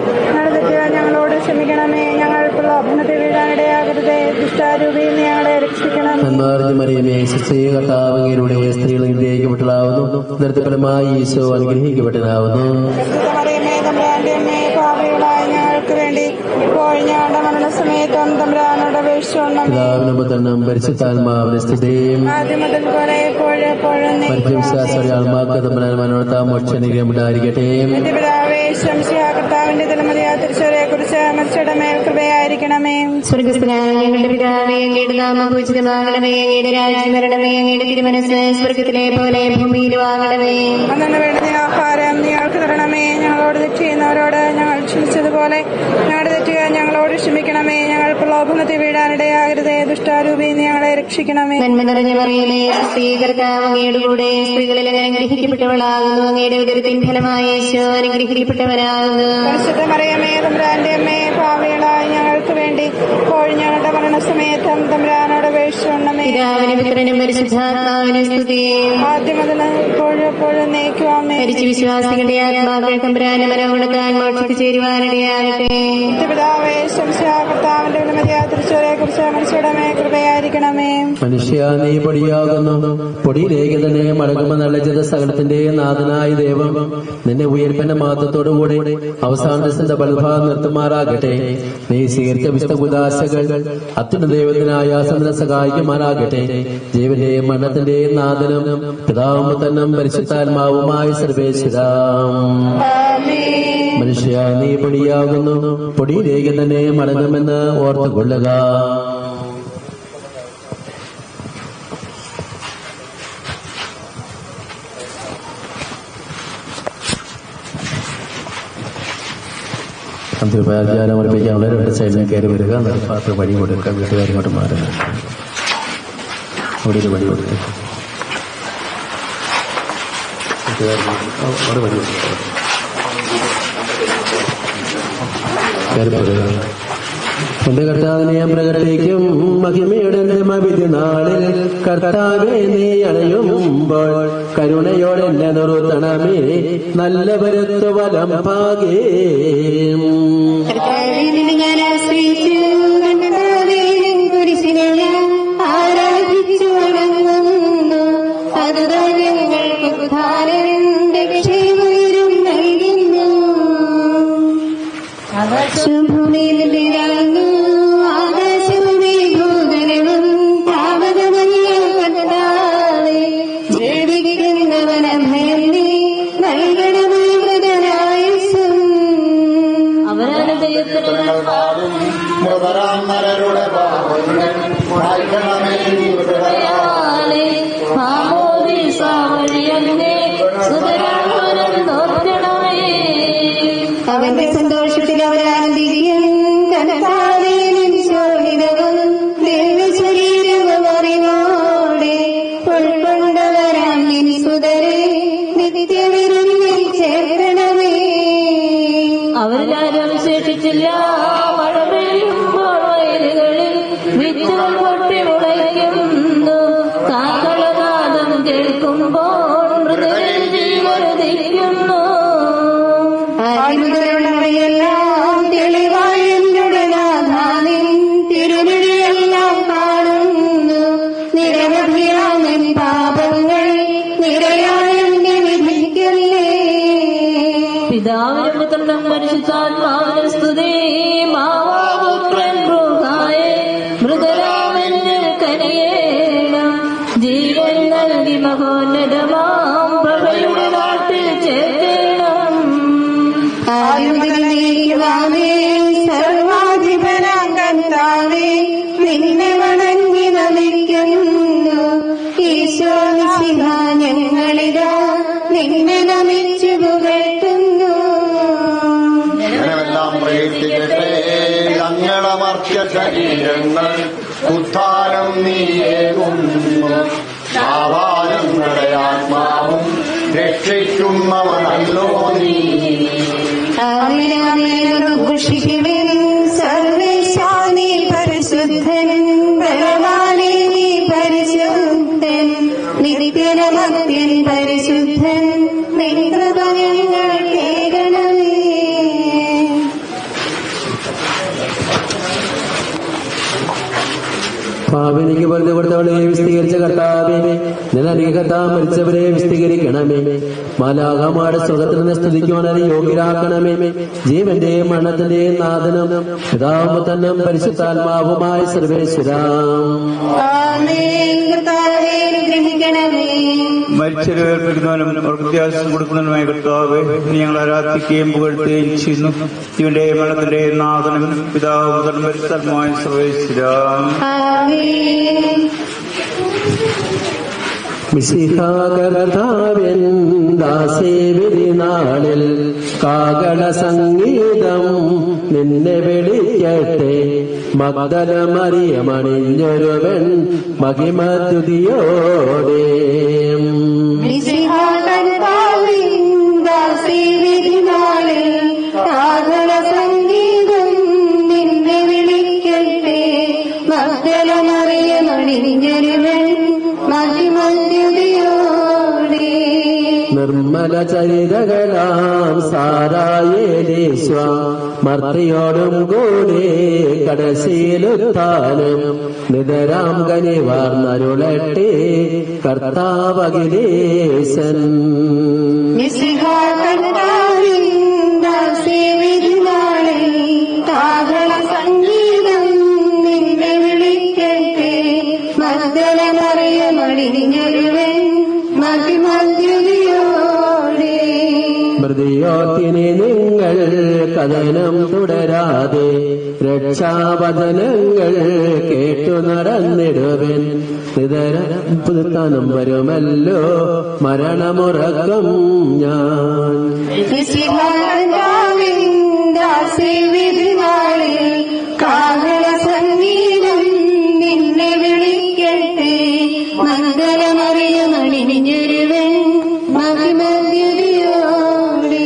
ഞങ്ങളോട് ക്ഷമിക്കണമേ. ഞങ്ങൾക്ക് ലോഭനത്തിൽ വീഴാനിടയാകരുതേ. ദുഷ്ടാരൂപിയിൽ നീ ഞങ്ങളെ രക്ഷിക്കണം. മറിയമേ, കർത്താവിലൂടെ സ്ത്രീകൾ അനുഗ്രഹിക്കപ്പെട്ടതാവുന്നു. നിർത്തഫലമായി ഈശോ അനുഗ്രഹിക്കപ്പെട്ടതാവുന്നു. ഞങ്ങൾക്ക് വേണ്ടി ഇപ്പോൾ ഞങ്ങളുടെ മരണസമയത്തും തമ്പുരാനോട് അപേക്ഷിച്ചോണം. പരിശുദ്ധാത്മാവിനെ സ്തുതിയും. ആദ്യം മുതൽ പോലെ എപ്പോഴും മോക്ഷനിഗ്രഹമുണ്ടായിരിക്കട്ടെ. കർത്താവിന്റെ തലമുറയാ തിരിച്ചവരെ കുറിച്ച് മരിച്ചയുടെ മേൽ കൃപയായിരിക്കണമേ. സ്വർഗസ്ഥനായ ഞങ്ങളുടെ പിതാവേ, അങ്ങയുടെ നാമം പൂജിതമാകണമേ. അങ്ങയുടെ രാജ്യം വരണമേ. അങ്ങയുടെ തിരുമനസ്സ് സ്വർഗത്തിലെ പോലെ ഭൂമിയിലും ആകണമേ. അന്നു വേണ്ട ആഹാരം ഞങ്ങൾക്ക് തരണമേ. ഞങ്ങളോട് തെറ്റ് ചെയ്യുന്നവരോട് ഞങ്ങൾ ക്ഷമിച്ചതുപോലെ ഞങ്ങളുടെ തെറ്റുക ഞങ്ങളോട് ക്ഷമിക്കണമേ. ഞങ്ങൾ പ്രലോഭനത്തിൽ വീഴാനിടയാകരുതേ. ദുഷ്ടാരൂപി ഞങ്ങളെ രക്ഷിക്കണമേ. നന്മ നിറഞ്ഞ മറിയമേ, കർത്താവ് അങ്ങയുടെ കൂടെ സ്ത്രീകളിൽ അനുഗ്രഹിക്കപ്പെട്ടവളാകുന്നു. അങ്ങയുടെ ഉദരത്തിൻ ഫലമായി യേശു അനുഗ്രഹിക്കപ്പെട്ടവനാകുന്നു. പരിശുദ്ധ മറിയമേ, തമ്പുരാന്റെ അമ്മേ, പാപികളായ ഞങ്ങൾക്ക് വേണ്ടി ഇപ്പോൾ ഞങ്ങളുടെ മരണസമയത്തും തമ്പുരാനോട് അപേക്ഷിച്ചോണമേ. പിതാവിനും പുത്രനും പരിശുദ്ധാത്മാവിനും സ്തുതി. ആദ്യം മുതൽ ഇപ്പോഴും നയിക്കുവാമേ. മരിച്ച വിശ്വാസികളുടെ ആത്മാക്കൾ തമ്പുരാന്റെ മനോഗുണത്താൻ മോക്ഷത്തിൽ ചേരുവാനിടയാകട്ടെ. പിതാവേ, കർത്താവിന്റെ വിലമതിയാ തിരിച്ചവരെ കുറിച്ച് മനുഷ്യരുടെ മേൽ കൃപയായിരിക്കണമേ. മനുഷ്യ, നീ പൊടിയാകുന്നു. പൊടിയിലേക്ക് തന്നെ മടങ്ങുമെന്നുള്ള സകലത്തിന്റെ നാഥനായ ദൈവം നിന്നെ ഉയർപ്പിന്റെ മഹത്വത്തോടുകൂടി അവസാന ദിവസത്തിന്റെ ബലഭാഗം നിർത്തുമാറാകട്ടെ. നീ സ്വീകരിച്ച വിശുദ്ധ അത്യുന്ന ദൈവത്തിനായ ആസനത്തെ സഹായിക്കുമാറാകട്ടെ. ജീവന്റെയും മരണത്തിന്റെയും നാഥനും പിതാവും തന്നും പരിശുദ്ധാത്മാവുമായ സർവേശ്വര മനുഷ്യ, നീ പൊടിയാകുന്നു. പൊടിയിലേക്ക് തന്നെ മടങ്ങുമെന്ന് ഓർത്തുകൊള്ളുക. അന്തിമോപചാരം അർപ്പിക്കാനുള്ള രണ്ട് സൈഡിൽ കയറി വരിക. പാത്ര വഴി കൊടുക്കുക. വീട്ടുകാരിങ്ങോട്ട് മാറുക. അവിടെ ഒരു വഴി കൊടുക്കുക. അവിടെ വഴി കൊടുക്കുക. കയറി പോരുക. എന്റെ കർത്താവിനെ ഞാൻ പ്രകടിപ്പിക്കും. മഹിമയുടെ മവിധിനാളിൽ കർത്താവെ നീ അണയുമ്പോൾ കരുണയോടെ എന്നെ നിർത്തണമേ. നല്ല വരുത്തു വലം പാകേ. ഞാൻ ആശ്രയിച്ചു കുരിശിനെ ആരാധിച്ചു വണങ്ങുന്നു. അതുതാൻ ഞങ്ങൾക്ക് ഉദ്ധാരന്റെ ക്ഷേമം നൽകുന്നു. ആകാശഭൂമിയിലാകുന്നു. ആകാശഭൂമി ഭൂതലവും താമതമല്ല കർത്താവേ. ജീവിക്കുന്നവന ഭയം നീ നൽകണമേ മൃതനായുസ്സും. അവരാണ് അവന്റെ സന്തോഷത്തിൽ അവരാനന്ദിക്കും. കർത്താവേ, നിൻ ശോഭിതവും കനിയേണം. ജീവൻ നൽകി മഹോന്നതമാം പകയുടെ നാട്ടിൽ ചേർക്കണം. സർവാധിപനാകർത്താവേ, നിന്നെ വണങ്ങി നമിക്കുന്നു. ഈശോ മിശിഹ, ഞങ്ങളിതാ നിന്നെ നമിച്ചു പുകഴ്ത്തുന്നു. ജനമെല്ലാം പ്രയത്നിക്കട്ടെ, ഞങ്ങളമർത്തിയ ശരീരങ്ങൾ ഉദ്ധാരം നീയേകുന്നു. ആവാരങ്ങളുടെ ആത്മാവും രക്ഷിക്കുന്നവനല്ലോ നീ. ഘോഷിക്കുവിൻ, സർവേശാ നീ പരിശുദ്ധൻ, ബലവാനേ നീ പരിശുദ്ധൻ, നിത്യനമത്യൻ പരിശുദ്ധൻ, നിൻ കൃപ ഞങ്ങൾ കേൾക്കണമേ. പാപിനിക്ക് വെറുതെ കൊടുത്തവളെ വിസ്തീകരിച്ച കർത്താവേ, നിലനിക കർത്താവ് മരിച്ചവരെ വിസ്തീകരിക്കണമേ. മാലാഖമാരുടെ സ്വർഗ്ഗത്തിൽ നിന്ന് സ്തുതിക്കുവാൻ യോഗ്യരാക്കണമേ. ജീവന്റെ മരണത്തിന്റെയും നാഥനും പിതാവും തന്നും പരിശുദ്ധാത്മാവുമായ സർവേശ്വരാം. മരിച്ചവരെ ഉയർപ്പിക്കുന്നവനും പ്രത്യാശം കൊടുക്കുന്നതിനുമായ കർത്താവേ, ഞങ്ങൾ ആരാധിക്കുകയും പുകഴ്ത്തുകയും ചെയ്യുന്നു. ഇവന്റെ മരണത്തിന്റെ നാഥനും പിതാവും തന്നും പരിശുദ്ധാത്മാവുമായ സർവേശ്വരാം. മിശിഹാകർത്താവൻ ദാസേവിനാളിൽ കാകള സംഗീതം നിന്നെ വിളിക്കട്ടെ. മഗ്ദല മറിയമണിഞ്ഞൊരുവൻ മഹിമതുതിയോടെ. സംഗീതം നിന്നെ വിളിക്കട്ടെ. മഗ്ദല മറിയമണിഞ്ഞൊരുവൻ മഹിമദ്യുതിയോടെ. നിർമ്മല ചരിതകളാം സാരായേലീശ്വ മർത്തിയോടും കൂടെ കടശീലുത്താനും നിതരാം കനിവാർന്നരുളട്ടെ കർത്താവകിലേശൻ. സംഗീതം നിന്നെ വിളിക്കട്ടെ. മഗ്ദല മറിയമണിഞ്ഞൊരുവൻ മഹിമദ്യുതിയോടെ. മൃതിയോത്തിനെ നിങ്ങൾ കഥനം തുടരാതെ രക്ഷാവചനങ്ങൾ കേട്ടു നടന്നിടുവൻ. നിതരം പുതുത്താനും വരുമല്ലോ മരണമുറക്കം ഞാൻ. സംഗീതം നിന്നെ വിളിക്കട്ടെ. മഗ്ദല മറിയമണിഞ്ഞൊരുവൻ മഹിമദ്യുതിയോടെ.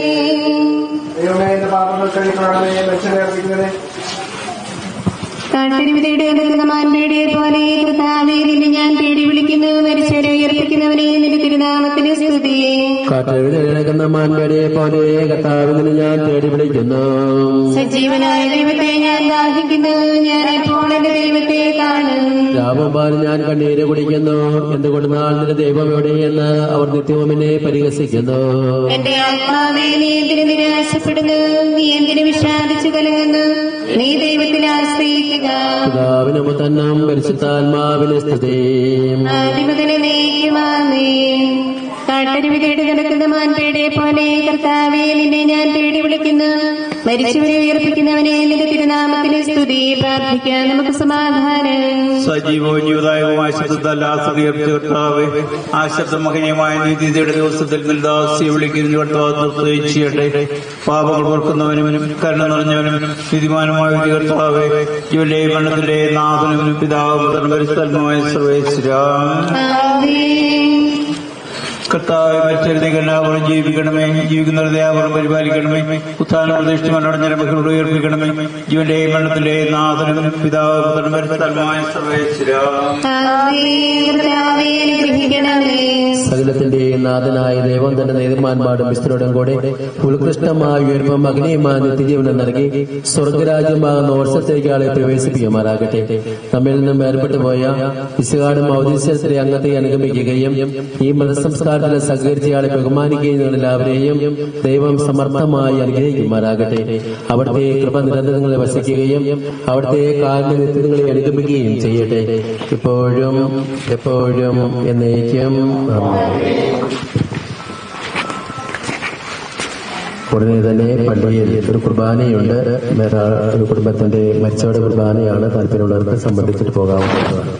കാട്ടരുവിതയുടെ എടുക്കുന്ന മാൻപേടിയെ പോലെ കർത്താവേരിനെ ഞാൻ പേടി വിളിക്കുന്നു. മരിച്ചവരെ ഉയർപ്പിക്കുന്നവനെ നിന്റെ തിരുനാമത്തിന് സ്തുതിയെ. കാട്ടരുവിതയുടെ മാൻപേടിയെ പോലെ കർത്താവിനെ ഞാൻ തേടി വിളിക്കുന്നു. സജീവനായ ദൈവത്തെ ഞാൻ ദാഹിക്കുന്നു. ഞാൻ ഇപ്പോൾ എന്റെ ദൈവത്തെ കാണും. രാമപാൽ ഞാൻ കണ്ണീര് കുടിക്കുന്നു. എന്തുകൊണ്ട് നിന്റെ ദൈവം എവിടെയെന്ന് അവർ നിത്യവും എന്നെ പരിഹസിക്കുന്നു. എന്റെ ആത്മാവേ, നീ എന്തിനു നിരാശപ്പെടുന്നു? നീ എന്തിനു വിഷാദിച്ചു കലങ്ങുന്നു? നീ ദൈവത്തിൽ ആശ്രയിക്കുക. പിതാവിനും പുത്രനും പരിശുദ്ധാത്മാവിനെ സ്തുതി. ആദിമുതൽ എന്നേക്കുമാമേൻ. കാട്ടരുവിതയുടെ കിടക്കുന്ന മാൻപേടിയെ പോലെ കർത്താവേ, നിന്നെ ഞാൻ പേടി വിളിക്കുന്നു. മരിച്ചവരെ ഉയർപ്പിക്കുന്നവനെ നിന്റെ തിരുനാമത്തിന് സ്തുതി. പ്രാർത്ഥിക്കാൻ നമുക്ക് സമാധാനം. സജീവവും ജീവദായകവുമായ ശബ്ദത്താൽ ആശ്രയിച്ച കർത്താവേ, ആ ശബ്ദമഹനീയമായ നീതിയുടെ ദിവസത്തിൽ ദാസിയെ വിളിക്കുന്ന കർത്താവ് ചെയ്യട്ടെ. പാപങ്ങൾ ഓർക്കുന്നവനും കരുണ നിറഞ്ഞവനും നീതിമാനുമായ കർത്താവേ, ഇവന്റെ മരണത്തിന്റെ നാഥനും പിതാവും പരിശുദ്ധാത്മാവുമായ സർവേശ്വരാം. കർത്താവെ, മരിച്ചവരെല്ലാവരും ജീവിക്കണമേ. ജീവിക്കുന്നവരെല്ലാവരും പരിപാലിക്കണമേ. ഉത്ഥാനം പ്രതിഷ്ഠിമനോടഞ്ഞ മക്കളോട് ഉയർപ്പിക്കണമേ. ജീവന്റെ മരണത്തിന്റെ നാഥനും പിതാവും പരിശുദ്ധാത്മാവുമായ സർവേശ്വരാം. അനുഗ്രഹിക്കണമേ. സകലത്തിന്റെയും നാഥനായ ദൈവം തന്റെ നേതൃമാന്മാരും വിസ്തരോടും കൂടെ ഉത്കൃഷ്ടമായ ഉയർപ്പും അഗ്നിയുമായ നിത്യജീവനം നൽകി സ്വർഗരാജ്യമാകുന്ന വർഷത്തേക്ക് ആളെ പ്രവേശിപ്പിക്കുമാറാകട്ടെ. നമ്മിൽ നിന്നും വേർപെട്ടു പോയ ഇസ്ഹാടും ഔദിസ്യത്തിലെ അംഗത്തെ അനുഗമിക്കുകയും ഈ മതസംസ്കാരത്തിലെ സഹകരിച്ചയാളെ ബഹുമാനിക്കുകയും എല്ലാവരെയും ദൈവം സമർത്ഥമായി അനുഗ്രഹിക്കുമാറാകട്ടെ. അവിടുത്തെ കൃപ നിരന്തരങ്ങളെ വസിക്കുകയും അവിടുത്തെ കാലിന്റെ നിത്യങ്ങളെ അനുഗമിക്കുകയും ചെയ്യട്ടെ, ഇപ്പോഴും എപ്പോഴും എന്നേക്കും. ഉടനെ തന്നെ പള്ളിയിൽ ഒരു കുർബാനയുണ്ട്. വേറെ ഒരു കുടുംബത്തിന്റെ മരിച്ചവരുടെ കുർബാനയാണ്. താല്പര്യമുള്ളവർക്ക് സംബന്ധിച്ചിട്ട് പോകാവുന്നതാണ്.